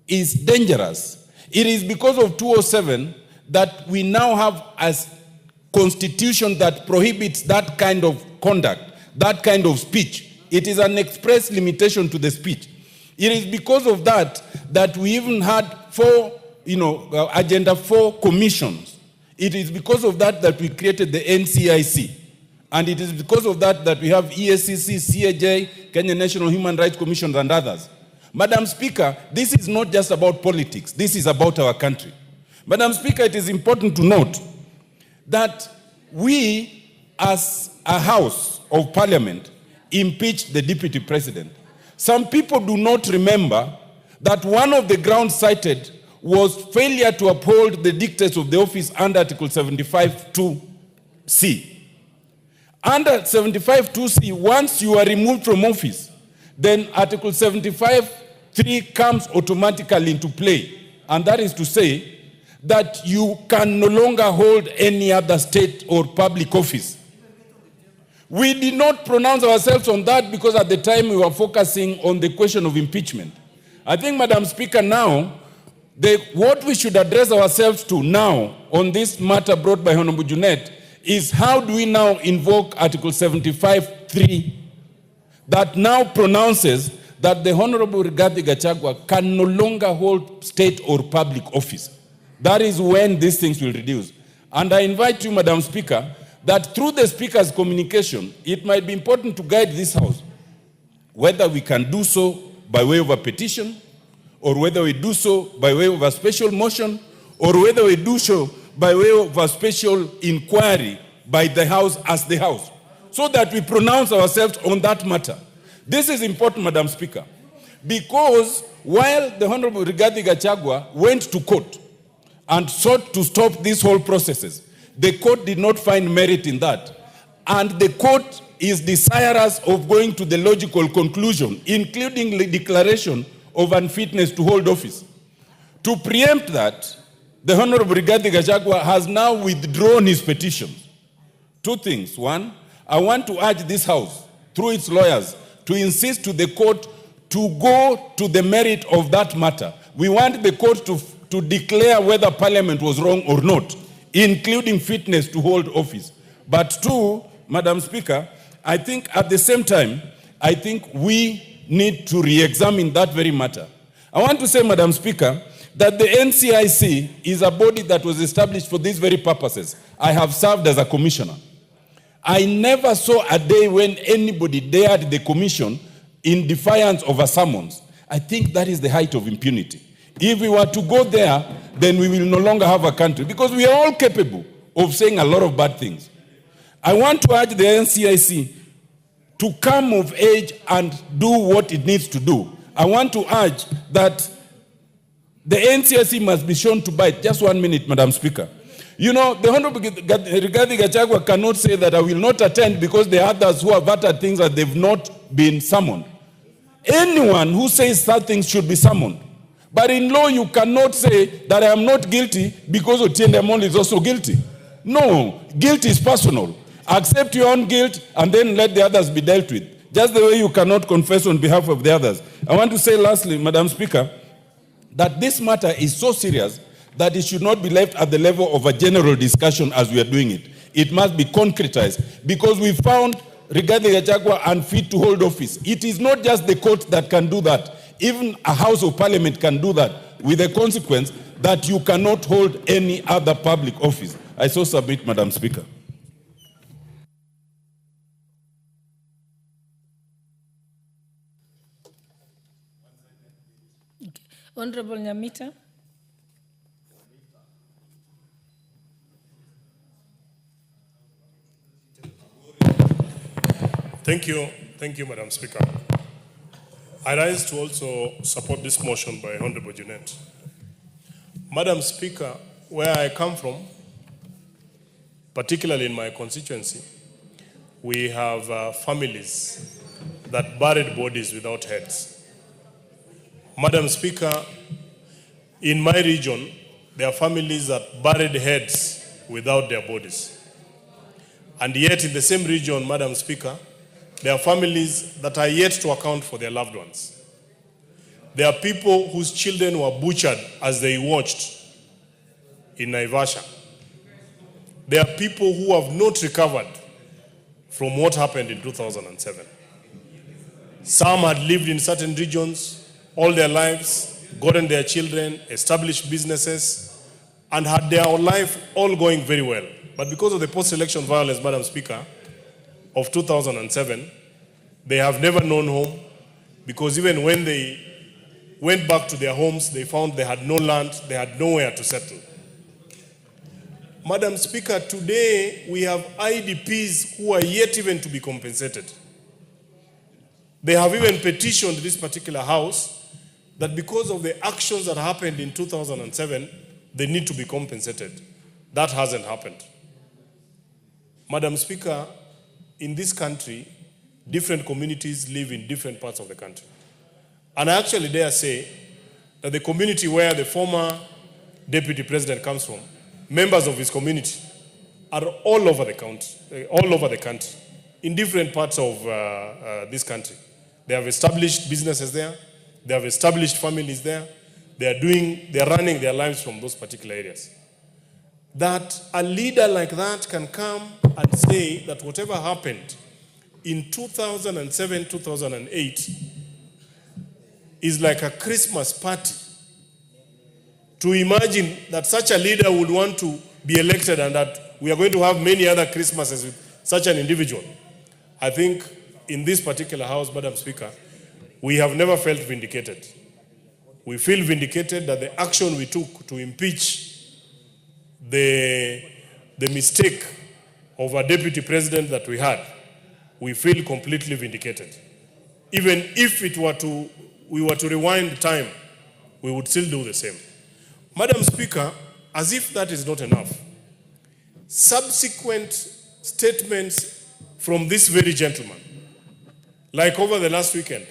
is dangerous. It is because of 207 that we now have a constitution that prohibits that kind of conduct, that kind of speech. It is an express limitation to the speech. It is because of that that we even had Agenda 4 commissions. It is because of that that we created the NCIC. And it is because of that that we have EACC, CAJ, Kenya National Human Rights Commission, and others. Madam Speaker, this is not just about politics. This is about our country. Madam Speaker, it is important to note that we, as a House of Parliament, impeached the deputy president. Some people do not remember that one of the grounds cited was failure to uphold the dictates of the office under Article 75(2)(c). Under 75(2)(c), once you are removed from office, then Article 75(3) comes automatically into play. And that is to say that you can no longer hold any other state or public office. We did not pronounce ourselves on that because at the time we were focusing on the question of impeachment. I think, Madam Speaker, now, what we should address ourselves to now on this matter brought by Honorable Junet is how do we now invoke Article 75(3) that now pronounces that the Honorable Rigathi Gachagua can no longer hold state or public office. That is when these things will reduce. And I invite you, Madam Speaker, that through the Speaker's communication, it might be important to guide this House, whether we can do so by way of a petition, or whether we do so by way of a special motion, or whether we do so by way of a special inquiry by the House as the House, so that we pronounce ourselves on that matter. This is important, Madam Speaker, because while the Honorable Rigathi Gachagua went to court and sought to stop these whole processes, the court did not find merit in that. And the court is desirous of going to the logical conclusion, including the declaration of unfitness to hold office. To preempt that, the Honorable Rigathi Gachagua has now withdrawn his petition. Two things. One, I want to urge this House, through its lawyers, to insist to the court to go to the merit of that matter. We want the court to declare whether Parliament was wrong or not, including fitness to hold office. But two, Madam Speaker, I think at the same time, I think we need to re-examine that very matter. I want to say, Madam Speaker, that the NCIC is a body that was established for these very purposes. I have served as a commissioner. I never saw a day when anybody dared the commission in defiance of a summons. I think that is the height of impunity. If we were to go there, then we will no longer have a country, because we are all capable of saying a lot of bad things. I want to urge the NCIC to come of age and do what it needs to do. I want to urge that the NCIC must be shown to bite. Just 1 minute, Madam Speaker. You know, the Honorable Rigathi Gachagua cannot say that I will not attend because there are others who have uttered things that they've not been summoned. Anyone who says that things should be summoned. But in law, you cannot say that I am not guilty because Otiende Amolo is also guilty. No, guilt is personal. Accept your own guilt and then let the others be dealt with. Just the way you cannot confess on behalf of the others. I want to say lastly, Madam Speaker, that this matter is so serious that it should not be left at the level of a general discussion as we are doing it. It must be concretized, because we found Rigathi Gachagua unfit to hold office. It is not just the court that can do that. Even a House of Parliament can do that, with the consequence that you cannot hold any other public office. I so submit, Madam Speaker. Honorable Nyamita. Thank you, Madam Speaker. I rise to also support this motion by Honorable Junet. Madam Speaker, where I come from, particularly in my constituency, we have families that buried bodies without heads. Madam Speaker, in my region, there are families that buried heads without their bodies. And yet in the same region, Madam Speaker, there are families that are yet to account for their loved ones. There are people whose children were butchered as they watched in Naivasha. There are people who have not recovered from what happened in 2007. Some had lived in certain regions all their lives, gotten their children, established businesses, and had their life all going very well. But because of the post-election violence, Madam Speaker, of 2007, they have never known home, because even when they went back to their homes, they found they had no land, they had nowhere to settle. Madam Speaker, today we have IDPs who are yet even to be compensated. They have even petitioned this particular House that because of the actions that happened in 2007, they need to be compensated. That hasn't happened. Madam Speaker, in this country, different communities live in different parts of the country. And I actually dare say that the community where the former Deputy President comes from, members of his community are all over the country, in different parts of this country. They have established businesses there. They have established families there. They are running their lives from those particular areas. That a leader like that can come and say that whatever happened in 2007, 2008 is like a Christmas party. To imagine that such a leader would want to be elected and that we are going to have many other Christmases with such an individual. I think in this particular House, Madam Speaker, we have never felt vindicated. We feel vindicated that the action we took to impeach the mistake of a deputy president that we had, we feel completely vindicated. Even if we were to rewind time, we would still do the same. Madam Speaker, as if that is not enough, subsequent statements from this very gentleman, like over the last weekend,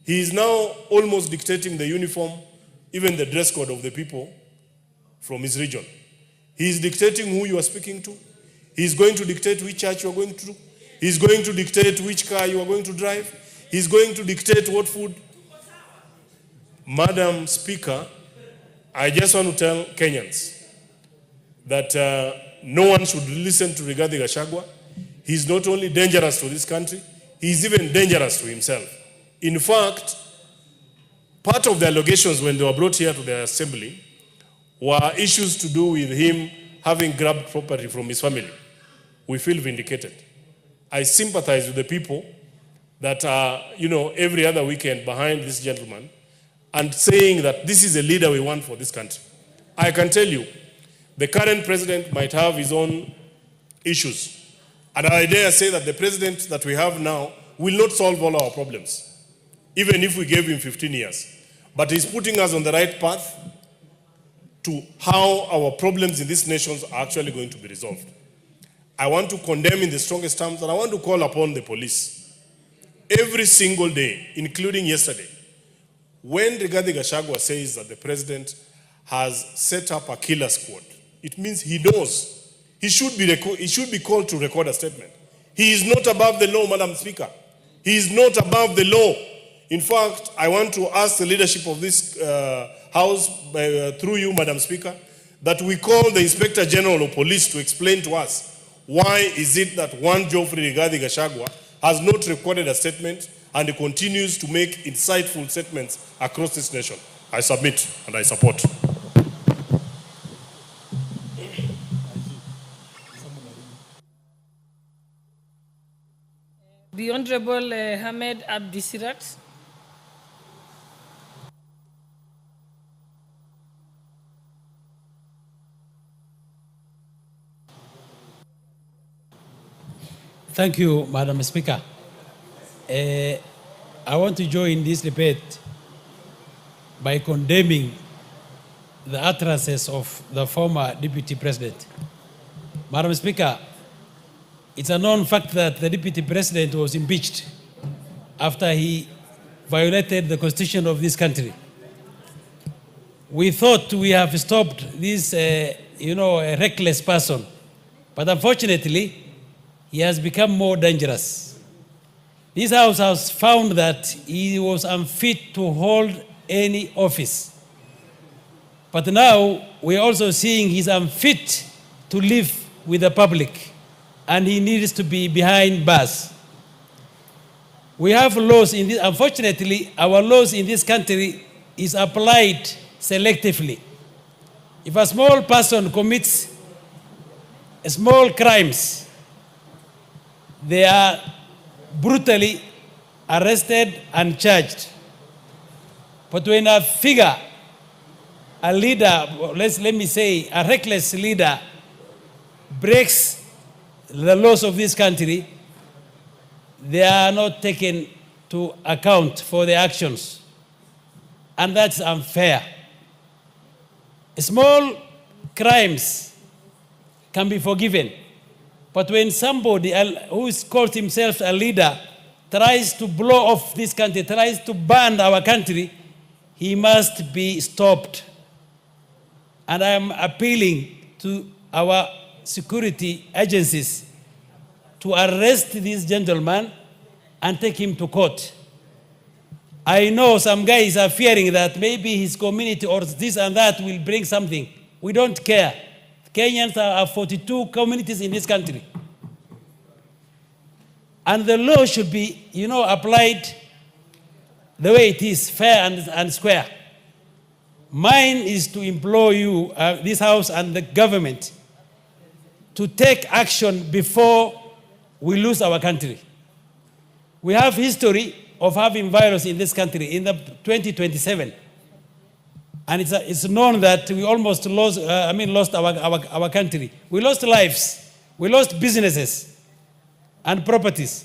he is now almost dictating the uniform, even the dress code of the people from his region. He is dictating who you are speaking to. He is going to dictate which church you are going to. He is going to dictate which car you are going to drive. He is going to dictate what food. Madam Speaker, I just want to tell Kenyans that no one should listen to Rigathi Gachagua. He's not only dangerous to this country, he's even dangerous to himself. In fact, part of the allegations when they were brought here to the assembly were issues to do with him having grabbed property from his family. We feel vindicated. I sympathize with the people that are, every other weekend behind this gentleman and saying that this is a leader we want for this country. I can tell you, the current president might have his own issues. And I dare say that the president that we have now will not solve all our problems, even if we gave him 15 years. But he's putting us on the right path to how our problems in this nation are actually going to be resolved. I want to condemn in the strongest terms, and I want to call upon the police every single day, including yesterday, when Rigathi Gachagua says that the president has set up a killer squad, it means he knows. He should be called to record a statement. He is not above the law, Madam Speaker. He is not above the law. In fact, I want to ask the leadership of this House, through you, Madam Speaker, that we call the Inspector General of Police to explain to us why is it that one Geoffrey Rigathi Gachagua has not recorded a statement and he continues to make insightful statements across this nation. I submit and I support. The Honorable Hamed Abdisirat. Thank you, Madam Speaker. I want to join this debate by condemning the utterances of the former Deputy President. Madam Speaker, it's a known fact that the Deputy President was impeached after he violated the Constitution of this country. We thought we have stopped this, a reckless person, but unfortunately, he has become more dangerous. This House has found that he was unfit to hold any office. But now we're also seeing he's unfit to live with the public, and he needs to be behind bars. We have laws in this, unfortunately, our laws in this country is applied selectively. If a small person commits small crimes, they are brutally arrested and charged. But when a figure, a leader, let me say a reckless leader, breaks the laws of this country, they are not taken to account for their actions. And that's unfair. Small crimes can be forgiven. But when somebody who calls himself a leader tries to blow off this country, tries to ban our country, he must be stopped. And I am appealing to our security agencies to arrest this gentleman and take him to court. I know some guys are fearing that maybe his community or this and that will bring something. We don't care. Kenyans are 42 communities in this country. And the law should be, applied the way it is, fair and square. Mine is to implore you, this House and the government, to take action before we lose our country. We have history of having violence in this country in the 2027. And it's known that we almost lost our country. We lost lives. We lost businesses and properties.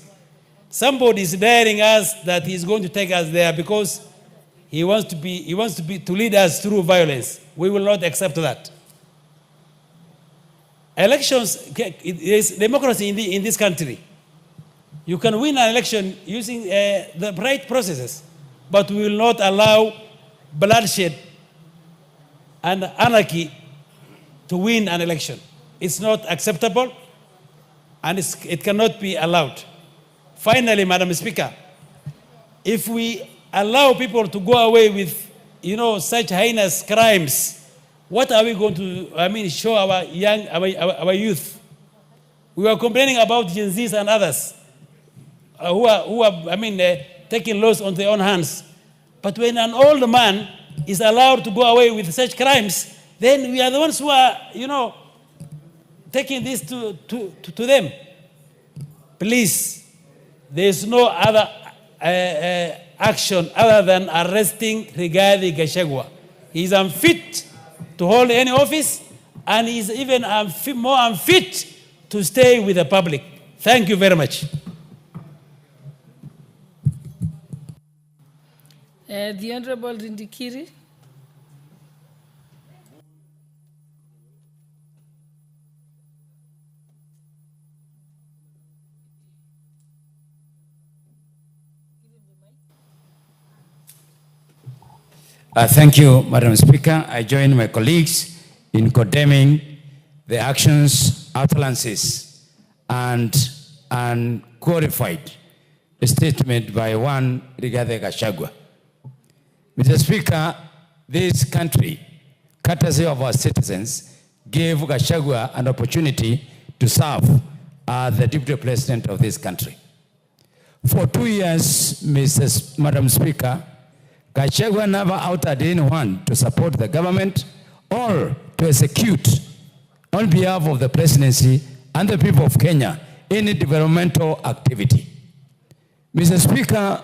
Somebody is daring us that he's going to take us there because he wants to lead us through violence. We will not accept that. Elections is democracy in this country. You can win an election using the right processes, but we will not allow bloodshed and anarchy to win an election. It's not acceptable, and it cannot be allowed. Finally, Madam Speaker, if we allow people to go away with such heinous crimes, what are we going to, show our our youth? We were complaining about Gen Zs and others who are taking laws on their own hands. But when an old man is allowed to go away with such crimes, then we are the ones who are, taking this to them. Please, there is no other action other than arresting Rigathi Gachagua. He is unfit to hold any office, and he is even more unfit to stay with the public. Thank you very much. The Honorable Rindikiri. Thank you, Madam Speaker. I join my colleagues in condemning the actions, utterances, and qualified statement by one Rigathi Gachagua. Mr. Speaker, this country, courtesy of our citizens, gave Gachagua an opportunity to serve as the Deputy President of this country. For 2 years, Madam Speaker, Gachagua never outed anyone to support the government or to execute on behalf of the presidency and the people of Kenya any developmental activity. Mr. Speaker,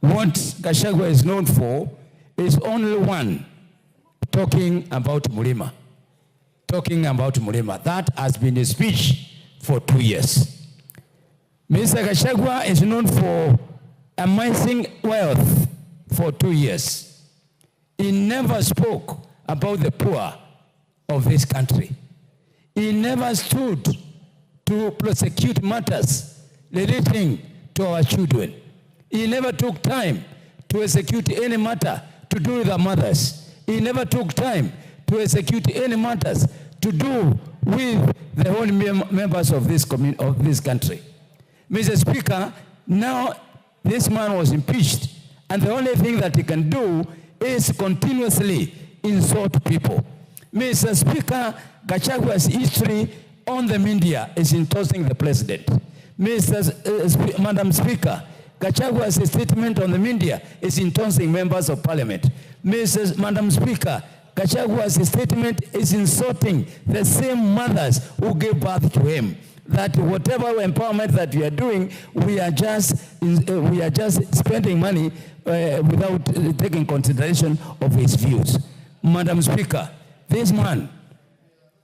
what Gachagua is known for is only one, talking about Mulima. Talking about Mulima. That has been his speech for 2 years. Mr. Gachagua is known for amassing wealth for 2 years. He never spoke about the poor of this country. He never stood to prosecute matters relating to our children. He never took time to execute any matter to do with our mothers. He never took time to execute any matters to do with the whole members of this country. Mr. Speaker, now this man was impeached, and the only thing that he can do is continuously insult people. Mr. Speaker, Gachagua's history on the media is insulting the president. Madam Speaker, Gachagua's statement on the media is insulting members of parliament. Madam Speaker, Gachagua's statement is insulting the same mothers who gave birth to him. That whatever empowerment that we are doing, we are just spending money without taking consideration of his views. Madam Speaker, this man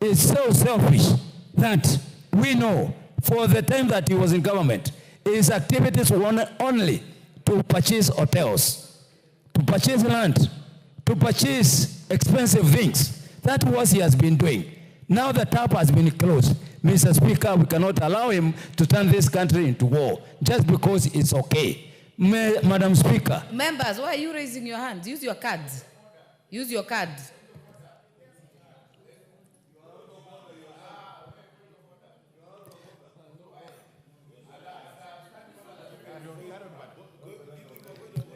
is so selfish that we know for the time that he was in government, his activities were only to purchase hotels, to purchase land, to purchase expensive things. That was he has been doing. Now the tap has been closed. Mr. Speaker, we cannot allow him to turn this country into war just because it's okay. Madam Speaker. Members, why are you raising your hands? Use your cards. Use your card.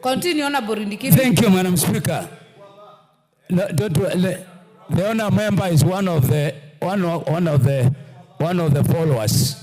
Continue, Honorable Rindikiri. Thank you, Madam Speaker. No, the honour member is one of the followers,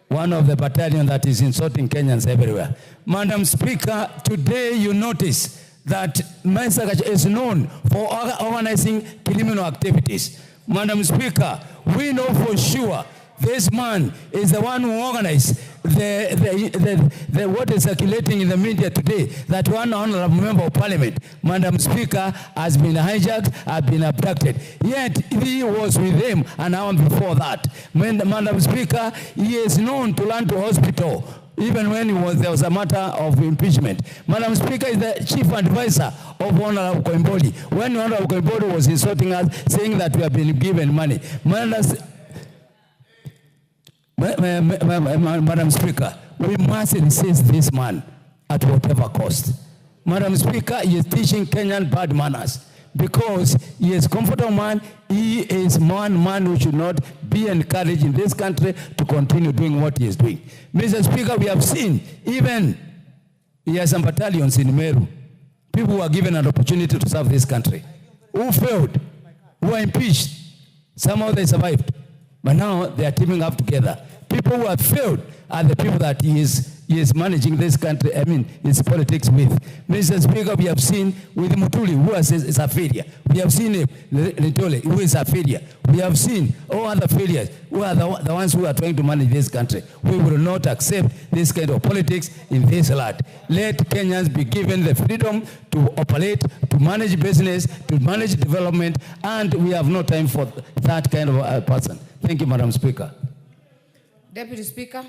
one of the battalion that is insulting Kenyans everywhere. Madam Speaker, today you notice that Mr. Gachagua is known for organizing criminal activities. Madam Speaker, we know for sure this man is the one who organized what is circulating in the media today, that one honorable member of parliament, Madam Speaker, has been hijacked, has been abducted. Yet he was with him an hour before that. Madam Speaker, he is known to run to hospital even when there was a matter of impeachment. Madam Speaker is the chief advisor of Honorable Koimboli. When Honorable Koimboli was insulting us, saying that we have been given money. Madam Speaker, we must insist this man at whatever cost. Madam Speaker, he is teaching Kenyan bad manners because he is a comfortable man. He is man who should not be encouraged in this country to continue doing what he is doing. Mr. Speaker, we have seen even he has some battalions in Meru. people who are given an opportunity to serve this country, who failed, who were impeached. Somehow they survived, but now they are teaming up together. People who have failed are the people that he is managing this country, his politics with. Mr. Speaker, we have seen with Mutuli, who is a failure. We have seen Ntole, who is a failure. We have seen all other failures, who are the ones who are trying to manage this country. We will not accept this kind of politics in this land. Let Kenyans be given the freedom to operate, to manage business, to manage development, and we have no time for that kind of person. Thank you, Madam Speaker. Deputy Speaker.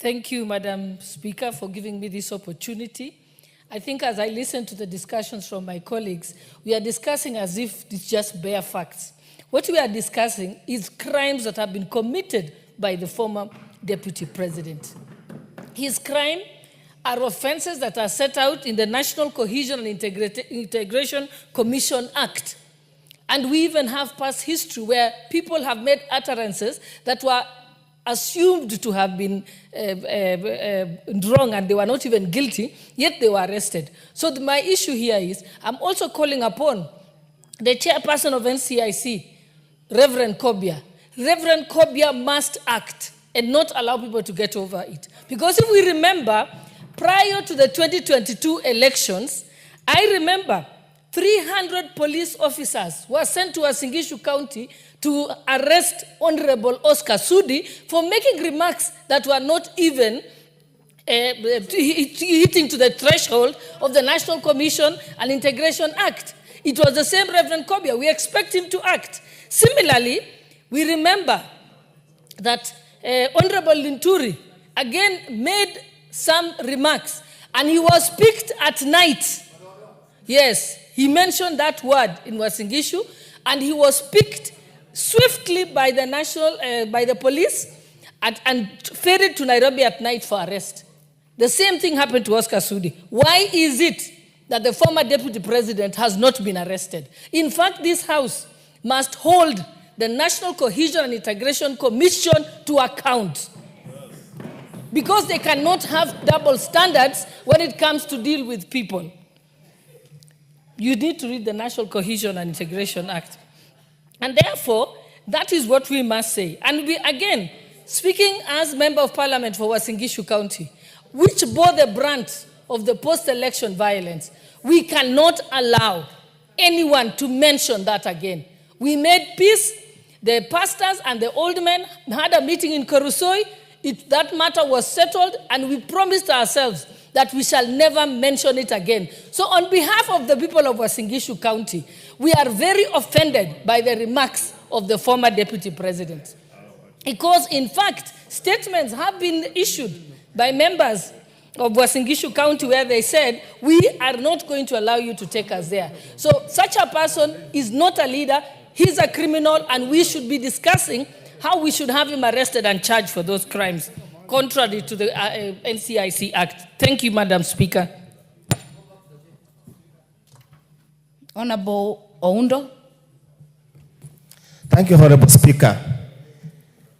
Thank you, Madam Speaker, for giving me this opportunity. I think as I listen to the discussions from my colleagues, we are discussing as if it's just bare facts. What we are discussing is crimes that have been committed by the former Deputy President. His crime are offenses that are set out in the National Cohesion and Integration Commission Act. And we even have past history where people have made utterances that were assumed to have been wrong and they were not even guilty, yet they were arrested. So my issue here is, I'm also calling upon the chairperson of NCIC, Reverend Kobia. Reverend Kobia must act and not allow people to get over it. Because if we remember, prior to the 2022 elections, I remember 300 police officers were sent to Uasin County to arrest Honorable Oscar Sudi for making remarks that were not even hitting to the threshold of the National Commission and Integration Act. It was the same Reverend Kobia. We expect him to act. Similarly, we remember that Honorable Linturi again made some remarks, and he was picked at night. Yes, he mentioned that word in Uasin Gishu, and he was picked swiftly by the police and ferried to Nairobi at night for arrest. The same thing happened to Oscar Sudi. Why is it that the former Deputy President has not been arrested? In fact, this House must hold the National Cohesion and Integration Commission to account, because they cannot have double standards when it comes to deal with people. You need to read the National Cohesion and Integration Act. And therefore, that is what we must say. And we, again, speaking as Member of Parliament for Uasin Gishu County, which bore the brunt of the post-election violence, we cannot allow anyone to mention that again. We made peace. The pastors and the old men had a meeting in Korusoi. That matter was settled, and we promised ourselves that we shall never mention it again. So on behalf of the people of Uasin Gishu County, we are very offended by the remarks of the former Deputy President. Because, in fact, statements have been issued by members of Uasin Gishu County where they said, we are not going to allow you to take us there. So such a person is not a leader, he's a criminal, and we should be discussing how we should have him arrested and charged for those crimes, contrary to the NCIC Act. Thank you, Madam Speaker. Honorable Oundo. Thank you, Honorable Speaker.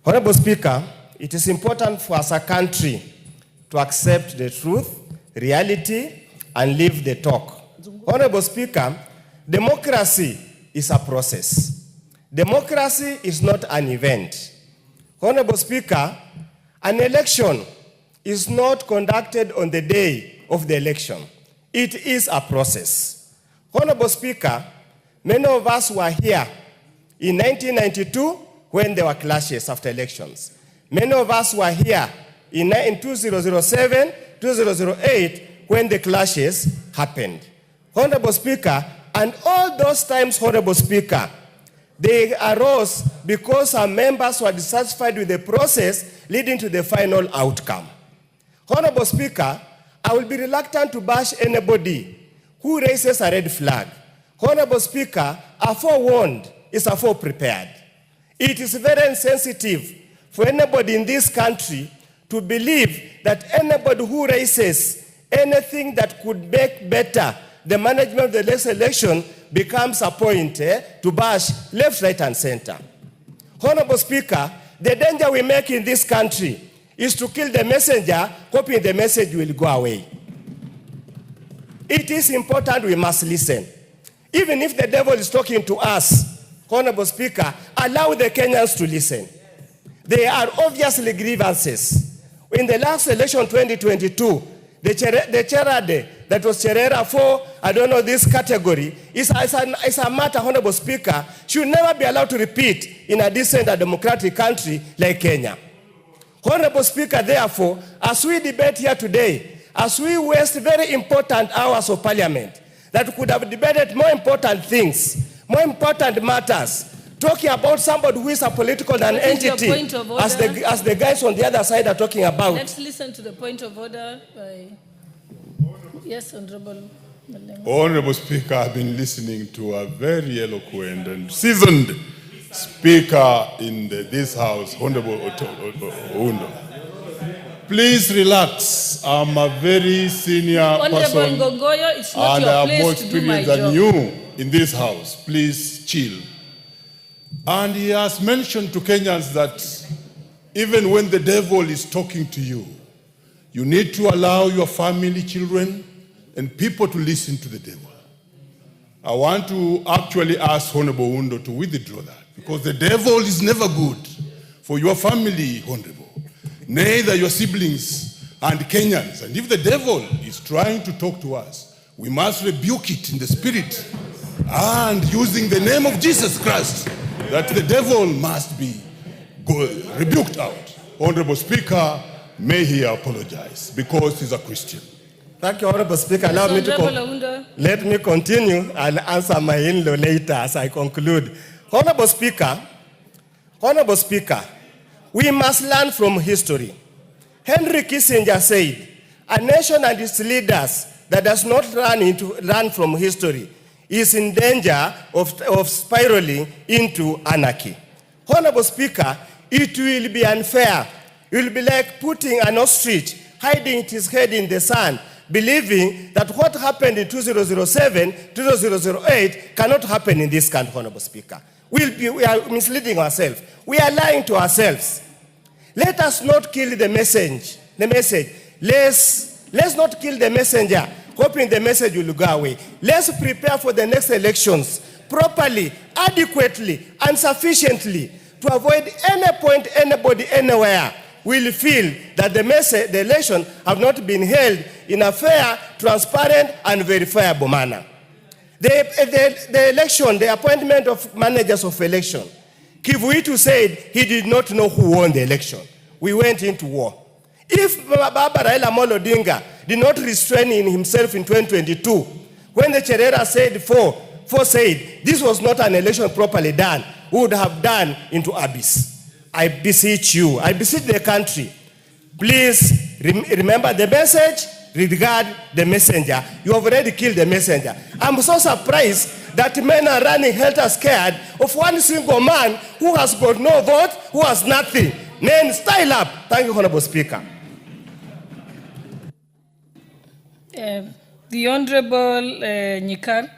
Honorable Speaker, it is important for us as a country to accept the truth, reality, and live the talk. Honorable Speaker, democracy is a process. Democracy is not an event. Honorable Speaker, an election is not conducted on the day of the election. It is a process. Honorable Speaker, many of us were here in 1992 when there were clashes after elections. Many of us were here in 2007, 2008 when the clashes happened. Honorable Speaker, and all those times, Honorable Speaker, they arose because our members were dissatisfied with the process leading to the final outcome. Honorable Speaker, I will be reluctant to bash anybody who raises a red flag. Honorable Speaker, a forewarned is a foreprepared. It is very insensitive for anybody in this country to believe that anybody who raises anything that could make better the management of the next election becomes a point to bash left, right, and center. Honorable Speaker, the danger we make in this country is to kill the messenger, hoping the message will go away. It is important we must listen. Even if the devil is talking to us, Honorable Speaker, allow the Kenyans to listen. There are obviously grievances. In the last election, 2022, the charade that was Cherera for, I don't know, this category, is a matter, Honorable Speaker, should never be allowed to repeat in a decent and democratic country like Kenya. Honorable Speaker, therefore, as we debate here today, as we waste very important hours of parliament, that could have debated more important things, more important matters, talking about somebody who is a political entity, as the guys on the other side are talking about. Let's listen to the point of order by... Yes, Honorable. Honorable Speaker, I've been listening to a very eloquent and seasoned speaker in this House, Honorable Undo. Please relax. I'm a very senior person, Ngongoyo, it's not and your I have place more to do my experience than job. you in this House. Please chill. And he has mentioned to Kenyans that even when the devil is talking to you, you need to allow your family, children, and people to listen to the devil. I want to actually ask Honorable Undo to withdraw that, because the devil is never good for your family, Honorable, neither your siblings and Kenyans. And if the devil is trying to talk to us, we must rebuke it in the spirit and using the name of Jesus Christ, that the devil must be rebuked out. Honorable Speaker, may he apologize because he's a Christian. Thank you, Honorable Speaker. Allow me to let me continue and answer my in-law later as I conclude. Honorable Speaker, we must learn from history. Henry Kissinger said, a nation and its leaders that does not learn from history is in danger of spiraling into anarchy. Honorable Speaker, it will be unfair. It will be like putting an ostrich, hiding its head in the sand, believing that what happened in 2007, 2008 cannot happen in this country, Honorable Speaker. We are misleading ourselves. We are lying to ourselves. Let us not kill the message. Let's not kill the messenger, hoping the message will go away. Let's prepare for the next elections properly, adequately, and sufficiently to avoid any point anybody anywhere will feel that the election have not been held in a fair, transparent, and verifiable manner. The election, the appointment of managers of election, Kivuitu said he did not know who won the election. We went into war. If Baba Raila Amolo Odinga did not restrain himself in 2022, when the Cherera said said this was not an election properly done, we would have done into abyss. I beseech you, I beseech the country, please remember the message, regard the messenger. You have already killed the messenger. I'm so surprised that men are running helter-scared of one single man who has got no vote, who has nothing. Men, style up. Thank you, Honorable Speaker. The Honorable Nyikar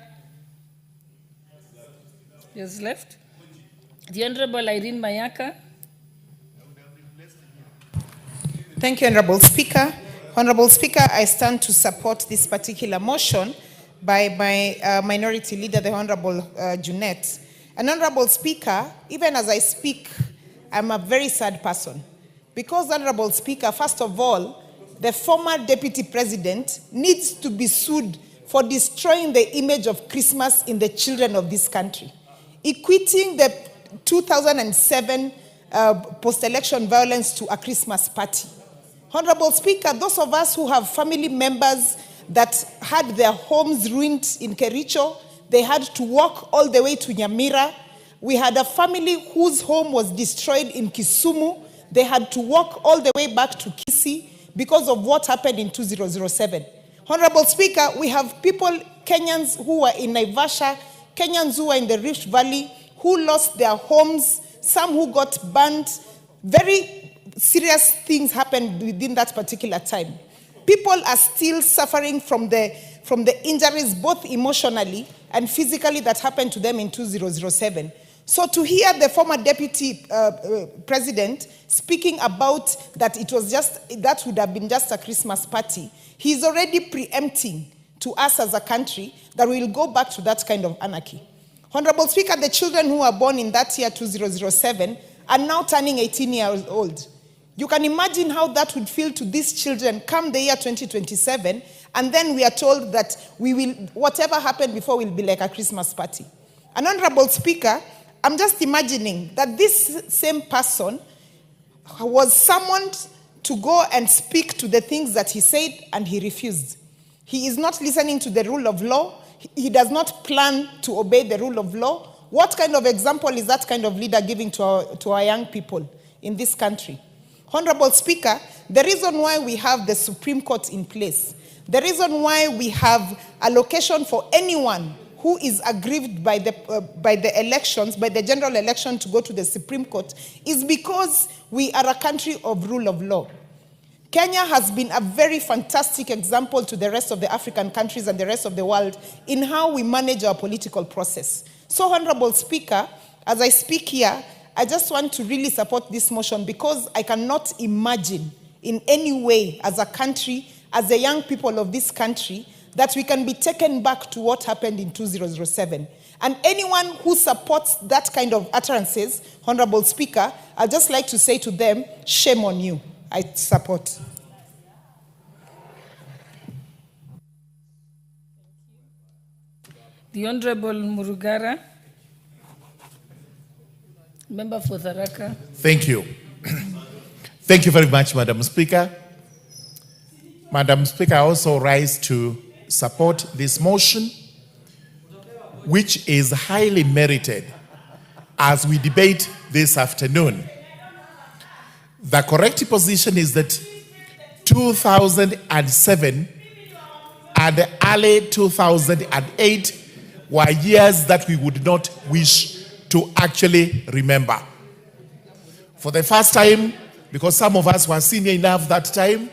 is left. The Honorable Irene Mayaka. Thank you, Honorable Speaker. Honorable Speaker, I stand to support this particular motion by my minority leader, the Honorable Junet. And Honorable Speaker, even as I speak, I'm a very sad person. Because, Honorable Speaker, first of all, the former Deputy President needs to be sued for destroying the image of Christmas in the children of this country, equating the 2007 post-election violence to a Christmas party. Honorable Speaker, those of us who have family members that had their homes ruined in Kericho, they had to walk all the way to Nyamira. We had a family whose home was destroyed in Kisumu. They had to walk all the way back to Kisii because of what happened in 2007. Honorable Speaker, we have people, Kenyans who were in Naivasha, Kenyans who were in the Rift Valley, who lost their homes, some who got burned. Very serious things happened within that particular time. People are still suffering from the injuries, both emotionally and physically, that happened to them in 2007. So to hear the former deputy president speaking about that that would have been just a Christmas party, he's already preempting to us as a country that we will go back to that kind of anarchy. Honorable Speaker, the children who were born in that year 2007 are now turning 18 years old. You can imagine how that would feel to these children come the year 2027, and then we are told that whatever happened before will be like a Christmas party. And Honorable Speaker, I'm just imagining that this same person was summoned to go and speak to the things that he said, and he refused. He is not listening to the rule of law. He does not plan to obey the rule of law. What kind of example is that kind of leader giving to our young people in this country? Honorable Speaker, the reason why we have the Supreme Court in place, the reason why we have allocation for anyone who is aggrieved by the elections, by the general election to go to the Supreme Court, is because we are a country of rule of law. Kenya has been a very fantastic example to the rest of the African countries and the rest of the world in how we manage our political process. So, Honorable Speaker, as I speak here, I just want to really support this motion because I cannot imagine in any way as a country, as the young people of this country, that we can be taken back to what happened in 2007. And anyone who supports that kind of utterances, Honorable Speaker, I'd just like to say to them, shame on you. I support. The Honorable Murugara, member for Tharaka. Thank you. Thank you very much, Madam Speaker. Madam Speaker, I also rise to support this motion, which is highly merited as we debate this afternoon. The correct position is that 2007 and early 2008 were years that we would not wish to actually remember. For the first time, because some of us were senior enough that time,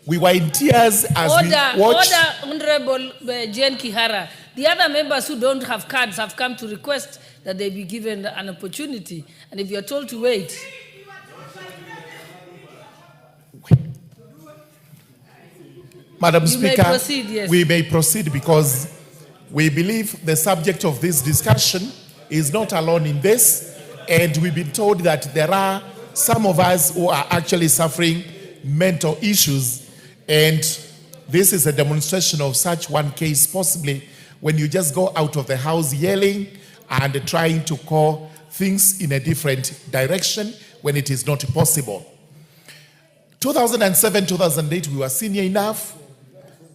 we were in tears as we watched. Order, Honorable Jane Kihara. The other members who don't have cards have come to request that they be given an opportunity. And if you're told to wait. Madam Speaker, proceed, yes. We may proceed because we believe the subject of this discussion is not alone in this, and we've been told that there are some of us who are actually suffering mental issues, and this is a demonstration of such one case possibly when you just go out of the house yelling and trying to call things in a different direction when it is not possible. 2007, 2008, we were senior enough.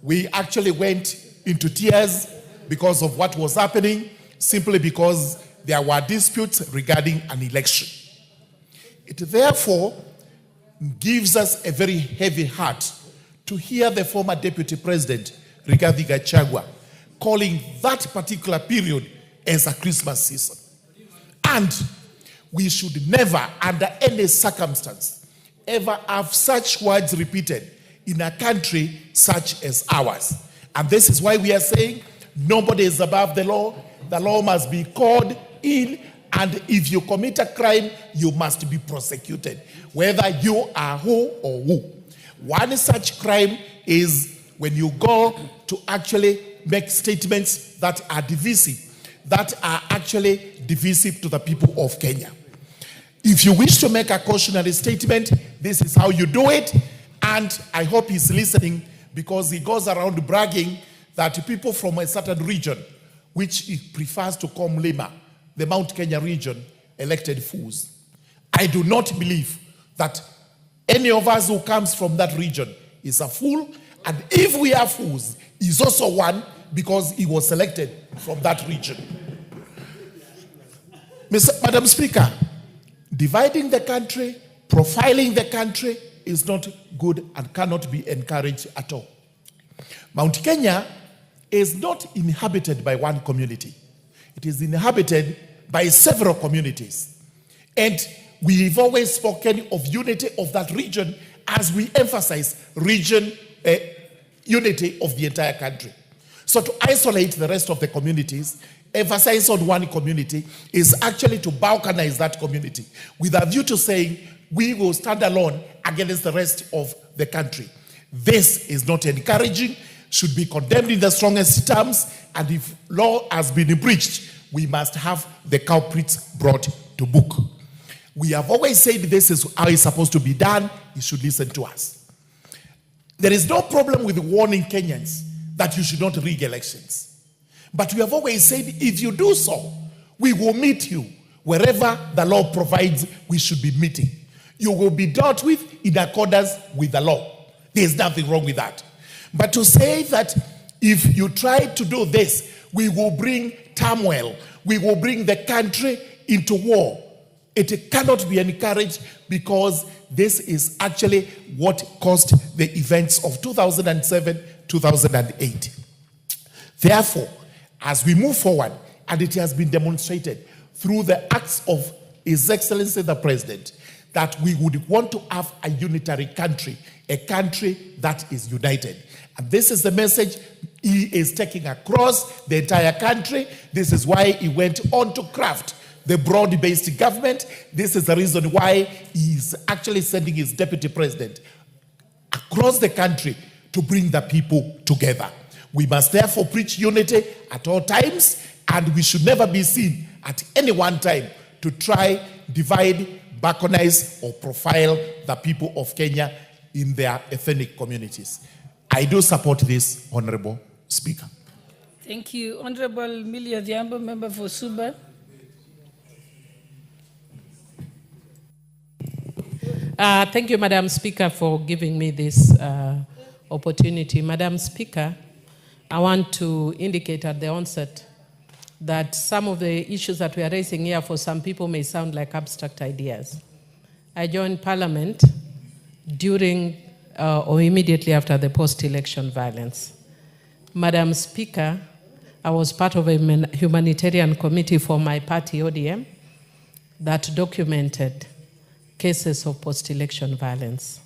We actually went into tears because of what was happening, simply because there were disputes regarding an election. It therefore gives us a very heavy heart to hear the former Deputy President, DP Gachagua, calling that particular period as a Christmas season. And we should never, under any circumstance, ever have such words repeated in a country such as ours. And this is why we are saying nobody is above the law. The law must be called in, and if you commit a crime, you must be prosecuted, whether you are who or who. One such crime is when you go to actually make statements that are divisive, that are actually divisive to the people of Kenya. If you wish to make a cautionary statement, this is how you do it. And I hope he's listening, because he goes around bragging that people from a certain region, which he prefers to call Mlima, the Mount Kenya region, elected fools. I do not believe that any of us who comes from that region is a fool. And if we are fools, he's also one, because he was elected from that region. Madam Speaker, dividing the country, profiling the country is not good and cannot be encouraged at all. Mount Kenya is not inhabited by one community. It is inhabited by several communities. And we've always spoken of unity of that region as we emphasize unity of the entire country. So to isolate the rest of the communities emphasize on one community is actually to balkanize that community with a view to saying we will stand alone against the rest of the country. This is not encouraging, should be condemned in the strongest terms, and if law has been breached, we must have the culprits brought to book. We have always said this is how it's supposed to be done. You should listen to us. There is no problem with warning Kenyans that you should not rig elections. But we have always said, if you do so, we will meet you wherever the law provides we should be meeting. You will be dealt with in accordance with the law. There's nothing wrong with that. But to say that if you try to do this, we will bring turmoil, we will bring the country into war, it cannot be encouraged, because this is actually what caused the events of 2007, 2008. Therefore, as we move forward, and it has been demonstrated through the acts of His Excellency the President, that we would want to have a unitary country, a country that is united. And this is the message he is taking across the entire country. This is why he went on to craft the broad-based government. This is the reason why he is actually sending his deputy president across the country to bring the people together. We must therefore preach unity at all times, and we should never be seen at any one time to try, divide, balkanize, or profile the people of Kenya in their ethnic communities. I do support this, Honorable Speaker. Thank you. Honorable Milia Dhiambo, member for Suba. Thank you, Madam Speaker, for giving me this opportunity. Madam Speaker, I want to indicate at the onset that some of the issues that we are raising here for some people may sound like abstract ideas. I joined Parliament during or immediately after the post-election violence. Madam Speaker, I was part of a humanitarian committee for my party, ODM, that documented cases of post-election violence.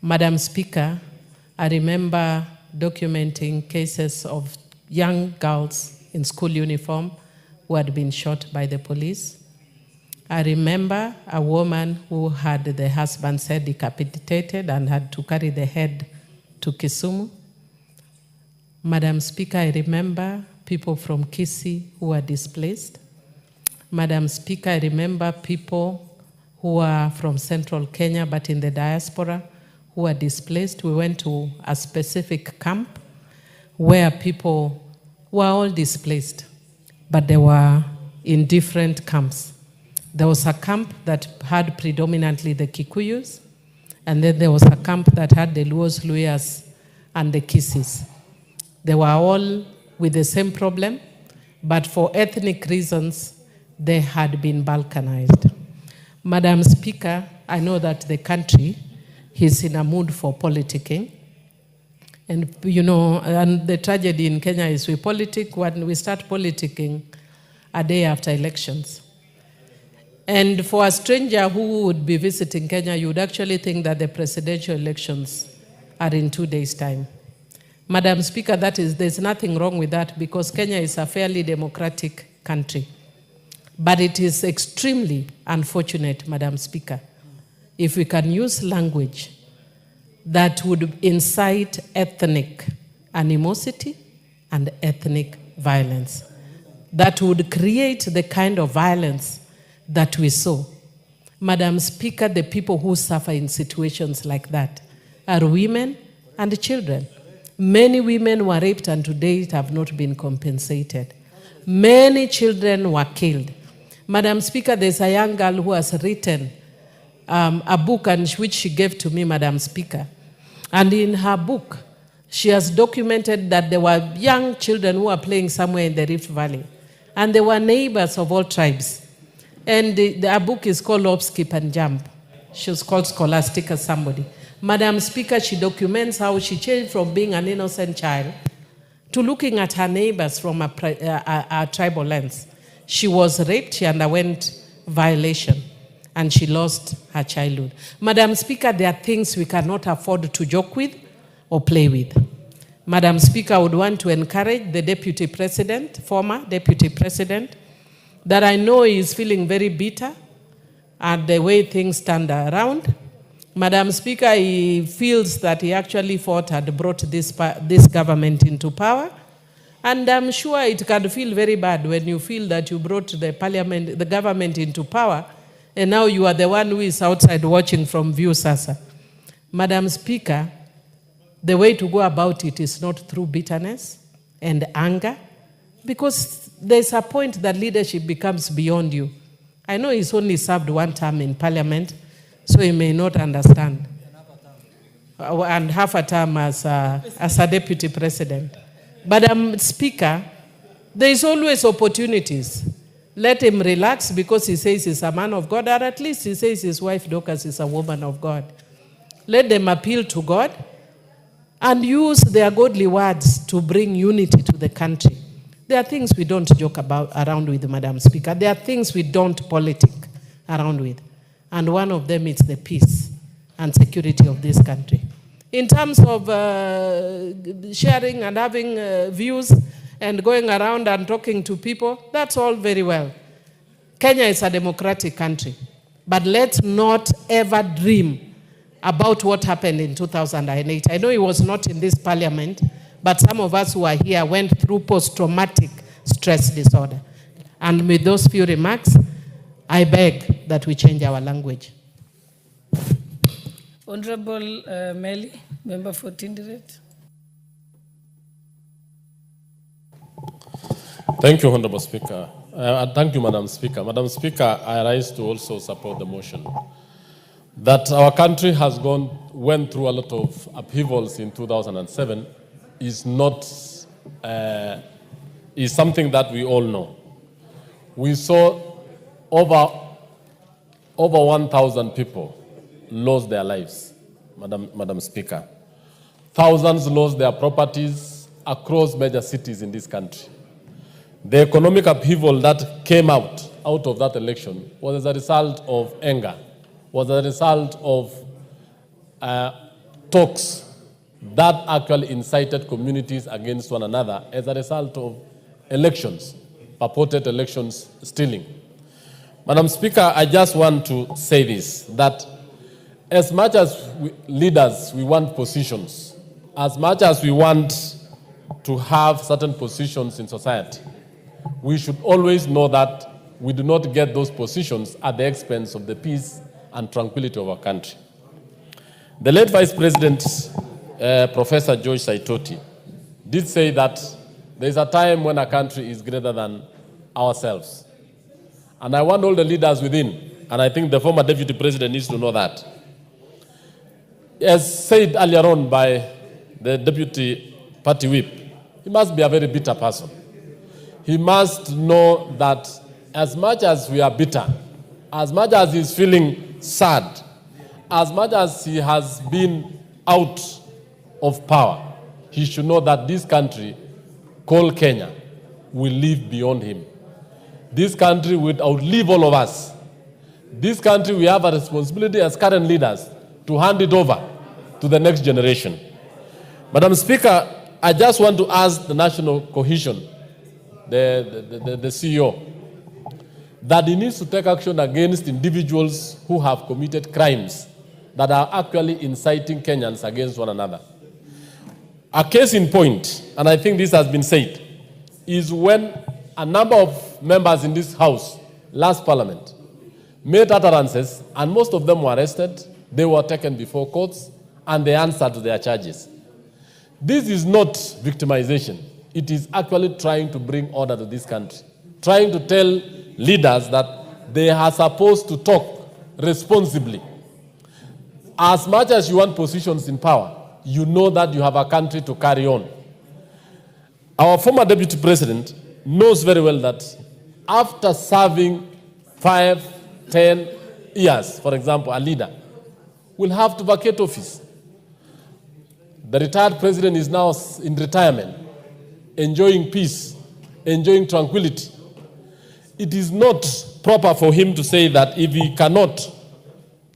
Madam Speaker, I remember documenting cases of young girls in school uniform who had been shot by the police. I remember a woman who had the husband's head decapitated and had to carry the head to Kisumu. Madam Speaker, I remember people from Kisii who were displaced. Madam Speaker, I remember people who are from central Kenya but in the diaspora who were displaced. We went to a specific camp where people were all displaced, but they were in different camps. There was a camp that had predominantly the Kikuyus, and then there was a camp that had the Luos, Luyas, and the Kisis. They were all with the same problem, but for ethnic reasons, they had been balkanized. Madam Speaker, I know that the country is in a mood for politicking. And you know, and the tragedy in Kenya is we politic when we start politicking a day after elections. And for a stranger who would be visiting Kenya, you would actually think that the presidential elections are in 2 days' time. Madam Speaker, there's nothing wrong with that because Kenya is a fairly democratic country. But it is extremely unfortunate, Madam Speaker, if we can use language that would incite ethnic animosity and ethnic violence, that would create the kind of violence that we saw. Madam Speaker, the people who suffer in situations like that are women and children. Many women were raped and to date have not been compensated. Many children were killed. Madam Speaker, there's a young girl who has written a book which she gave to me, Madam Speaker. And in her book, she has documented that there were young children who were playing somewhere in the Rift Valley. And they were neighbors of all tribes. And her book is called Hop, Skip, and Jump. She was called Scholastica somebody. Madam Speaker, she documents how she changed from being an innocent child to looking at her neighbors from a tribal lens. She was raped, she underwent violation, and she lost her childhood. Madam Speaker, there are things we cannot afford to joke with or play with. Madam Speaker, I would want to encourage the Deputy President, former Deputy President, that I know is feeling very bitter at the way things stand around. Madam Speaker, he feels that he actually fought and brought this government into power. And I'm sure it can feel very bad when you feel that you brought the government into power, and now you are the one who is outside watching from view, Sasa. Madam Speaker, the way to go about it is not through bitterness and anger, because there's a point that leadership becomes beyond you. I know he's only served one term in Parliament, so he may not understand. And half a term as a Deputy President. But Speaker, there is always opportunities. Let him relax because he says he's a man of God, or at least he says his wife Dorcas is a woman of God. Let them appeal to God and use their godly words to bring unity to the country. There are things we don't joke about around with, Madam Speaker. There are things we don't politic around with. And one of them is the peace and security of this country. In terms of sharing and having views and going around and talking to people, that's all very well. Kenya is a democratic country. But let's not ever dream about what happened in 2008. I know it was not in this parliament, but some of us who are here went through post-traumatic stress disorder. And with those few remarks, I beg that we change our language. Honorable Meli, member for Tinderet. Thank you, Honorable Speaker. Thank you, Madam Speaker. Madam Speaker, I rise to also support the motion that our country has went through a lot of upheavals in 2007 is something that we all know. We saw over 1,000 people lost their lives, Madam Speaker. Thousands lost their properties across major cities in this country. The economic upheaval that came out of that election was as a result of anger, was a result of talks that actually incited communities against one another as a result of elections, purported elections stealing. Madam Speaker, I just want to say this, that as much as leaders, we want positions, as much as we want to have certain positions in society, we should always know that we do not get those positions at the expense of the peace and tranquility of our country. The late Vice President, Professor George Saitoti, did say that there is a time when a country is greater than ourselves. And I want all the leaders within, and I think the former Deputy President needs to know that. As said earlier on by the Deputy Party Whip, he must be a very bitter person. He must know that as much as we are bitter, as much as he's feeling sad, as much as he has been out of power, he should know that this country, called Kenya, will live beyond him. This country will outlive all of us. This country, we have a responsibility as current leaders to hand it over to the next generation. Madam Speaker, I just want to ask the National Cohesion, the CEO, that he needs to take action against individuals who have committed crimes that are actually inciting Kenyans against one another. A case in point, and I think this has been said, is when a number of members in this House, last Parliament, made utterances, and most of them were arrested, they were taken before courts, and they answered to their charges. This is not victimization. It is actually trying to bring order to this country, trying to tell leaders that they are supposed to talk responsibly. As much as you want positions in power, you know that you have a country to carry on. Our former Deputy President knows very well that after serving 5, 10 years, for example, a leader will have to vacate office. The retired president is now in retirement, enjoying peace, enjoying tranquility. It is not proper for him to say that if he cannot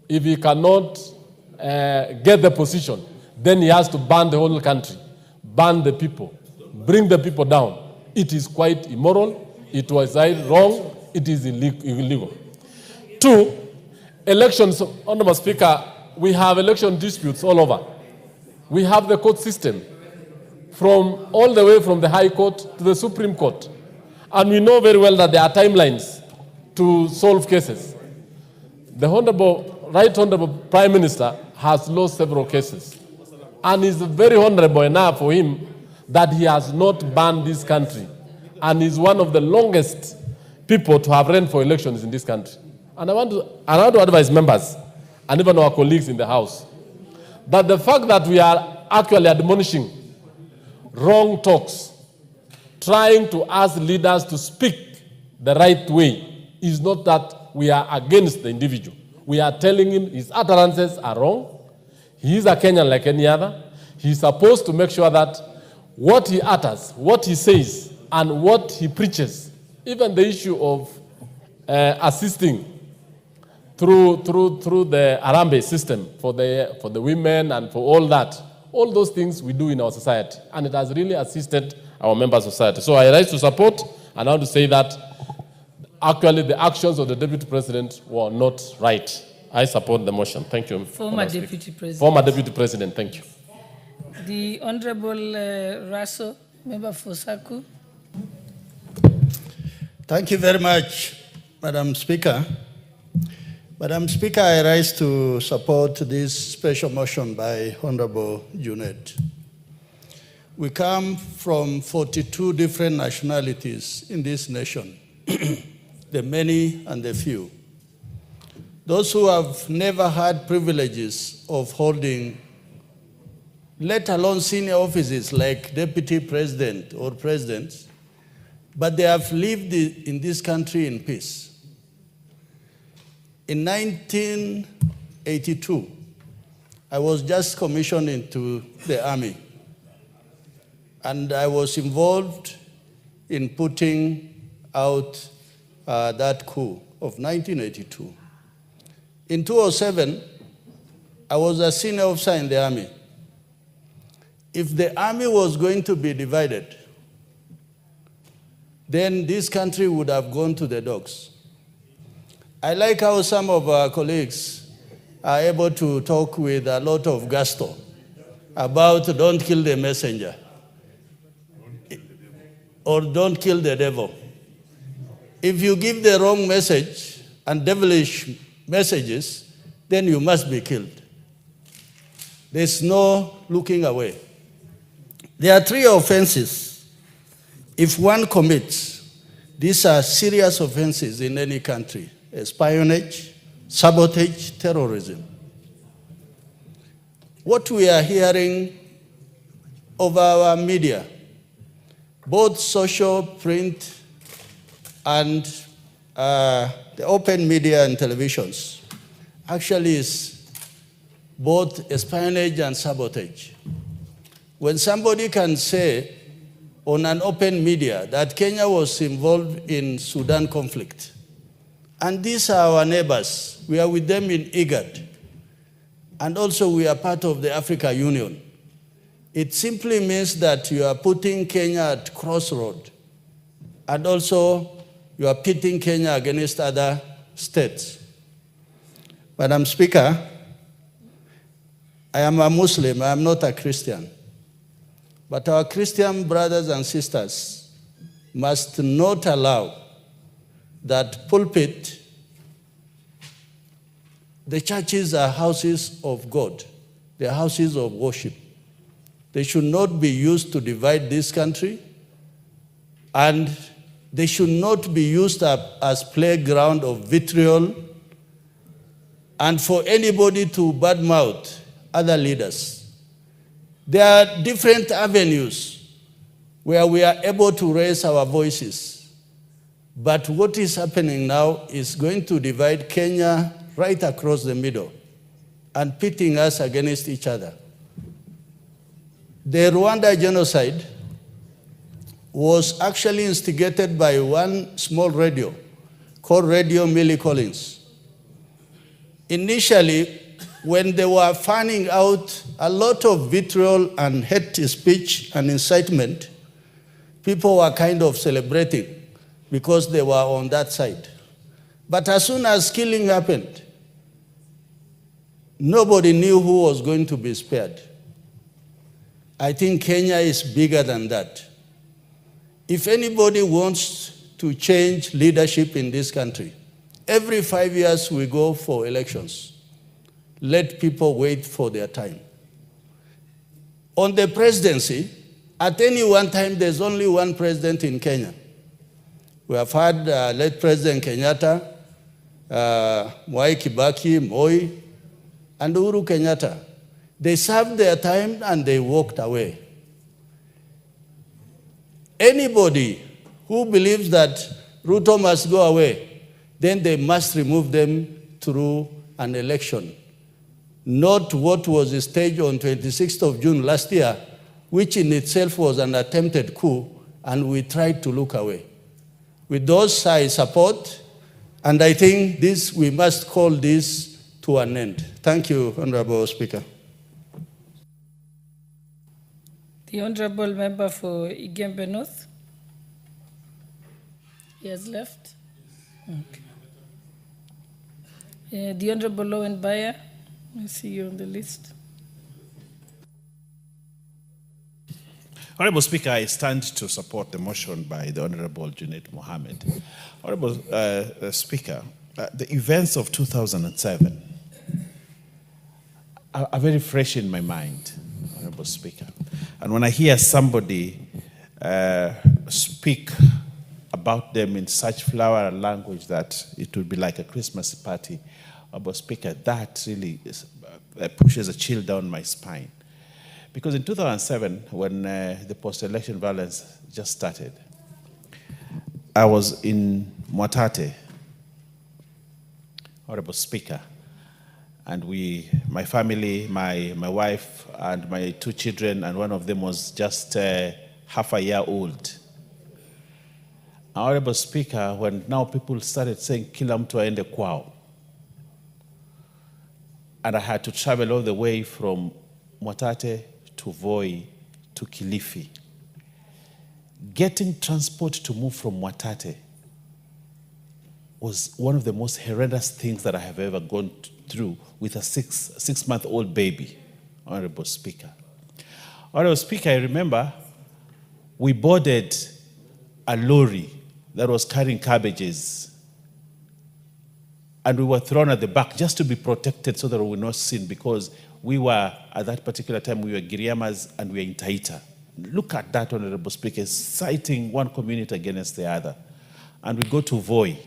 get the position, then he has to ban the whole country, ban the people, bring the people down. It is quite immoral, it was wrong, it is illegal. Two, elections, Honorable Speaker, we have election disputes all over. We have the court system, from all the way from the High Court to the Supreme Court. And we know very well that there are timelines to solve cases. The Right Honorable Prime Minister has lost several cases. And it's very honorable enough for him that he has not banned this country. And is one of the longest people to have run for elections in this country. And I want to advise members, and even our colleagues in the House, that the fact that we are actually admonishing wrong talks, trying to ask leaders to speak the right way, is not that we are against the individual. We are telling him his utterances are wrong. He is a Kenyan like any other. He's supposed to make sure that what he utters, what he says, and what he preaches, even the issue of assisting through the Arambe system for the women and for all that, all those things we do in our society, and it has really assisted our member society. So I rise to support, and I want to say that actually the actions of the Deputy President were not right. I support the motion. Thank you. Former Deputy President. Former Deputy President, thank you. The Honorable Russell, member for Saku. Thank you very much, Madam Speaker. Madam Speaker, I rise to support this special motion by Honorable Junet. We come from 42 different nationalities in this nation, the many and the few. Those who have never had privileges of holding, let alone senior offices like deputy president or presidents, but they have lived in this country in peace. In 1982, I was just commissioned into the army, and I was involved in putting out that coup of 1982. In 2007, I was a senior officer in the army. If the army was going to be divided, then this country would have gone to the dogs. I like how some of our colleagues are able to talk with a lot of gusto about don't kill the messenger or don't kill the devil. If you give the wrong message and devilish messages, then you must be killed. There's no looking away. There are 3 offenses. If one commits, these are serious offenses in any country: espionage, sabotage, terrorism. What we are hearing over our media, both social, print, and the open media and televisions, actually is both espionage and sabotage. When somebody can say on an open media that Kenya was involved in Sudan conflict, and these are our neighbors, we are with them in IGAD, and also we are part of the Africa Union, it simply means that you are putting Kenya at crossroad, and also you are pitting Kenya against other states. Madam Speaker, I am a Muslim, I am not a Christian. But our Christian brothers and sisters must not allow that pulpit. The churches are houses of God. They are houses of worship. They should not be used to divide this country, and they should not be used as playground of vitriol and for anybody to badmouth other leaders. There are different avenues where we are able to raise our voices. But what is happening now is going to divide Kenya right across the middle and pitting us against each other. The Rwanda genocide was actually instigated by one small radio called Radio Millie Collins. Initially, when they were fanning out a lot of vitriol and hate speech and incitement, people were kind of celebrating because they were on that side. But as soon as killing happened, nobody knew who was going to be spared. I think Kenya is bigger than that. If anybody wants to change leadership in this country, every 5 years we go for elections. Let people wait for their time. On the presidency, at any one time, there's only one president in Kenya. We have had late President Kenyatta, Mwai Kibaki, Moi, and Uhuru Kenyatta. They served their time and they walked away. Anybody who believes that Ruto must go away, then they must remove them through an election. Not what was staged on 26th of June last year, which in itself was an attempted coup, and we tried to look away. With those I support, and I think this, we must call this to an end. Thank you, Honorable Speaker. The Honorable Member for Igembe North. He has left. Okay. The Honorable Owen Bayer. I see you on the list. Honorable Speaker, I stand to support the motion by the Honorable Junet Mohammed. Honorable Speaker, the events of 2007 are very fresh in my mind, Honorable Speaker. And when I hear somebody speak about them in such flowery language that it would be like a Christmas party, Honorable Speaker, that really pushes a chill down my spine. Because in 2007, when the post-election violence just started, I was in Mwatate, Honorable Speaker, and my family, my wife, and my 2 children, and one of them was just half a year old. Honorable Speaker, when now people started saying, kila mtu aende kwao, and I had to travel all the way from Mwatate to Voi to Kilifi. Getting transport to move from Mwatate was one of the most horrendous things that I have ever gone through with a six-month-old baby, Honorable Speaker. Honorable Speaker, I remember we boarded a lorry that was carrying cabbages, and we were thrown at the back just to be protected so that we were not seen, because we were, at that particular time, we were Giriamas and we were in Taita. Look at that, Honorable Speaker, citing one community against the other. And we go to Voi.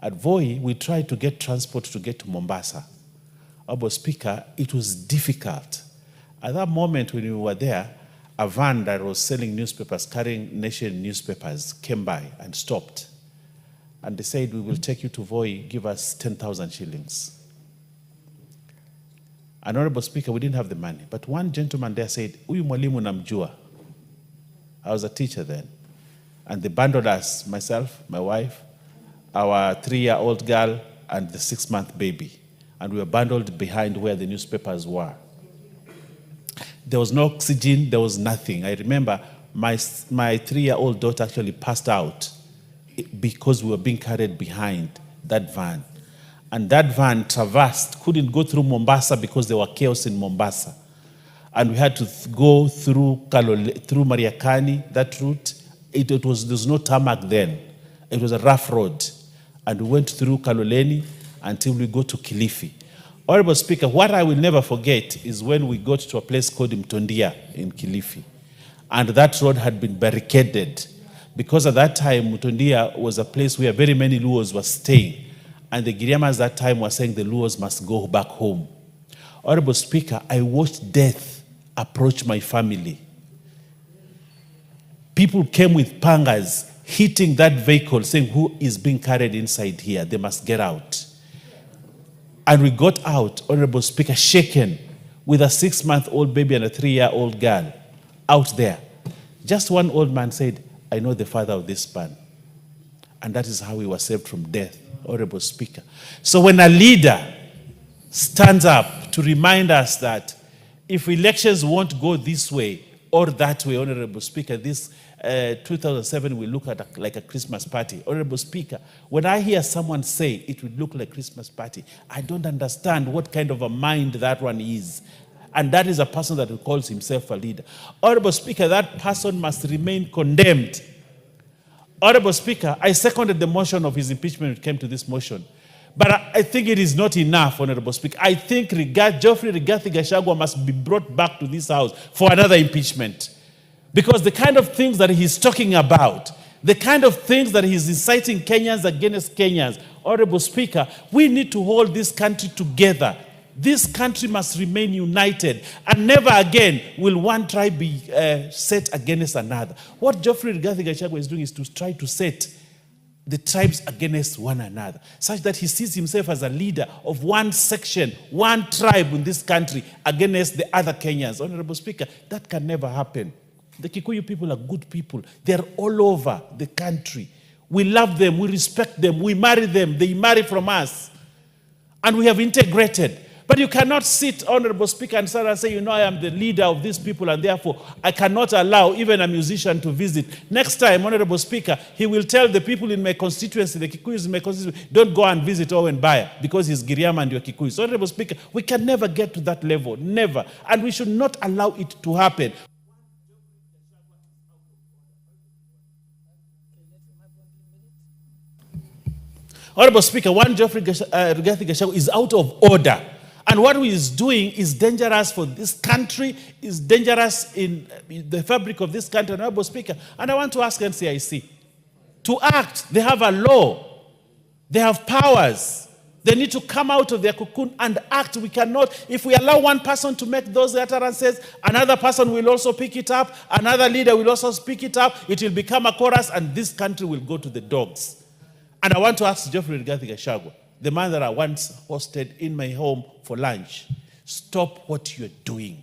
At Voi, we tried to get transport to get to Mombasa. Honorable Speaker, it was difficult. At that moment when we were there, a van that was selling newspapers, carrying Nation newspapers, came by and stopped. And they said, we will take you to Voi, give us 10,000 shillings. And Honorable Speaker, we didn't have the money. But one gentleman there said, Uyu mwalimu namjua. I was a teacher then. And they bundled us, myself, my wife, our 3-year-old girl, and the 6-month baby. And we were bundled behind where the newspapers were. There was no oxygen, there was nothing. I remember my 3-year-old daughter actually passed out because we were being carried behind that van. And that van traversed, couldn't go through Mombasa because there were chaos in Mombasa. And we had to go through Mariakani, that route. There was no tarmac then. It was a rough road. And we went through Kaloleni until we go to Kilifi. Honorable Speaker, what I will never forget is when we got to a place called Mtondia in Kilifi. And that road had been barricaded because at that time, Mtondia was a place where very many Luos were staying. And the Giriamas at that time were saying the Luos must go back home. Honorable Speaker, I watched death approach my family. People came with pangas, hitting that vehicle, saying, who is being carried inside here? They must get out. And we got out, Honorable Speaker, shaken, with a 6-month-old baby and a 3-year-old girl out there. Just one old man said, I know the father of this man. And that is how we were saved from death, Honorable Speaker. So when a leader stands up to remind us that if elections won't go this way or that way, Honorable Speaker, this 2007 will look at like a Christmas party. Honorable Speaker, when I hear someone say it will look like a Christmas party, I don't understand what kind of a mind that one is. And that is a person that calls himself a leader. Honorable Speaker, that person must remain condemned. Honorable Speaker, I seconded the motion of his impeachment when it came to this motion. But I think it is not enough, Honorable Speaker. I think Geoffrey Rigathi Gachagua must be brought back to this House for another impeachment. Because the kind of things that he's talking about, the kind of things that he's inciting Kenyans against Kenyans, Honorable Speaker, we need to hold this country together. This country must remain united, and never again will one tribe be set against another. What Geoffrey Rigathi Gachagua is doing is to try to set the tribes against one another, such that he sees himself as a leader of one section, one tribe in this country against the other Kenyans. Honorable Speaker, that can never happen. The Kikuyu people are good people. They're all over the country. We love them, we respect them, we marry them, they marry from us. And we have integrated. But you cannot sit, Honorable Speaker, and say, you know, I am the leader of these people, and therefore I cannot allow even a musician to visit. Next time, Honorable Speaker, he will tell the people in my constituency, the Kikuyus in my constituency, don't go and visit Owen Baya because he's Giriama and you're Kikuyu. So, Honorable Speaker, we can never get to that level, never. And we should not allow it to happen. Honorable Speaker, one Geoffrey Rigathi Gachagua is out of order. And what he is doing is dangerous for this country, is dangerous in the fabric of this country, Honorable Speaker. And I want to ask NCIC to act. They have a law. They have powers. They need to come out of their cocoon and act. We cannot, if we allow one person to make those utterances, another person will also pick it up, another leader will also pick it up, it will become a chorus, and this country will go to the dogs. And I want to ask Geoffrey Rigathi Gachagua, the man that I once hosted in my home for lunch, stop what you're doing.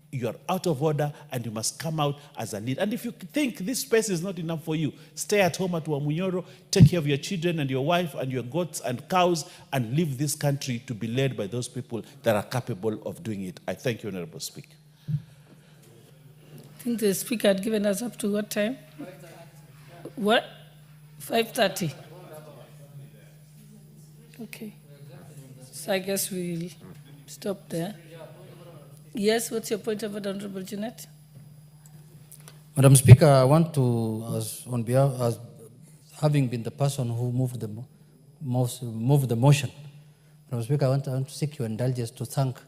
You are out of order and you must come out as a leader. And if you think this space is not enough for you, stay at home at Wamunyoro, take care of your children and your wife and your goats and cows, and leave this country to be led by those people that are capable of doing it. I thank you, Honorable Speaker. I think the Speaker had given us up to what time? What? 5:30. Okay. So I guess we'll stop there. Yes, what's your point of order, Honorable Jeanette? Madam Speaker, I want to, on behalf, as having been the person who moved the motion, Madam Speaker, I want to seek your indulgence to thank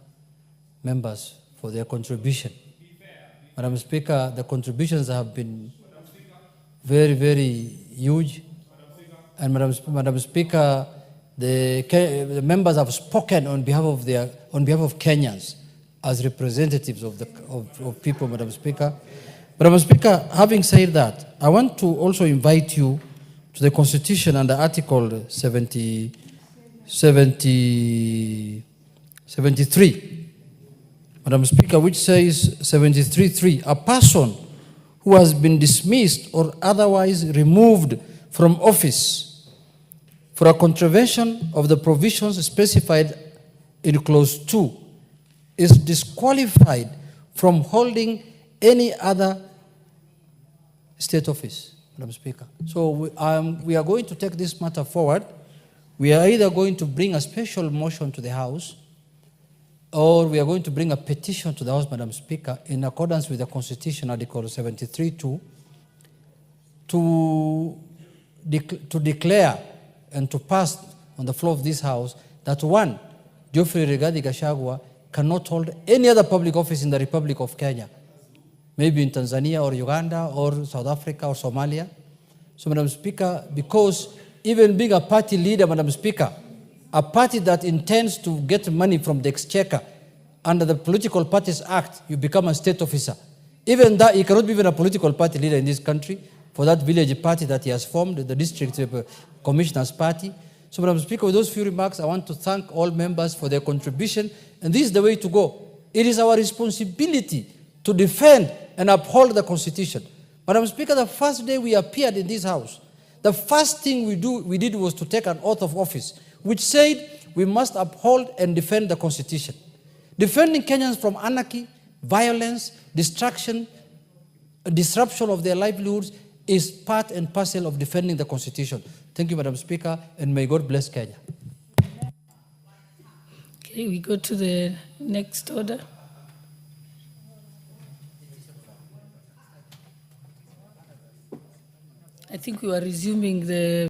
members for their contribution. Madam Speaker, the contributions have been very, very huge. And Madam Speaker, the members have spoken on behalf of Kenyans as representatives of people, Madam Speaker. Madam Speaker, having said that, I want to also invite you to the Constitution under Article 73, Madam Speaker, which says 73.3, a person who has been dismissed or otherwise removed from office for a contravention of the provisions specified in Clause 2 is disqualified from holding any other state office, Madam Speaker. So we are going to take this matter forward. We are either going to bring a special motion to the House, or we are going to bring a petition to the House, Madam Speaker, in accordance with the Constitution, Article 73.2, to declare and to pass on the floor of this House that one, Geoffrey Rigathi Gachagua cannot hold any other public office in the Republic of Kenya, maybe in Tanzania or Uganda or South Africa or Somalia. So, Madam Speaker, because even being a party leader, Madam Speaker, a party that intends to get money from the exchequer under the Political Parties Act, you become a state officer. Even that, he cannot be even a political party leader in this country for that village party that he has formed, the district commissioner's party. So, Madam Speaker, with those few remarks, I want to thank all members for their contribution, and this is the way to go. It is our responsibility to defend and uphold the Constitution. Madam Speaker, the first day we appeared in this House, the first thing we did was to take an oath of office, which said we must uphold and defend the Constitution. Defending Kenyans from anarchy, violence, disruption of their livelihoods is part and parcel of defending the Constitution. Thank you, Madam Speaker, and may God bless Kenya. Okay, we go to the next order. I think we are resuming the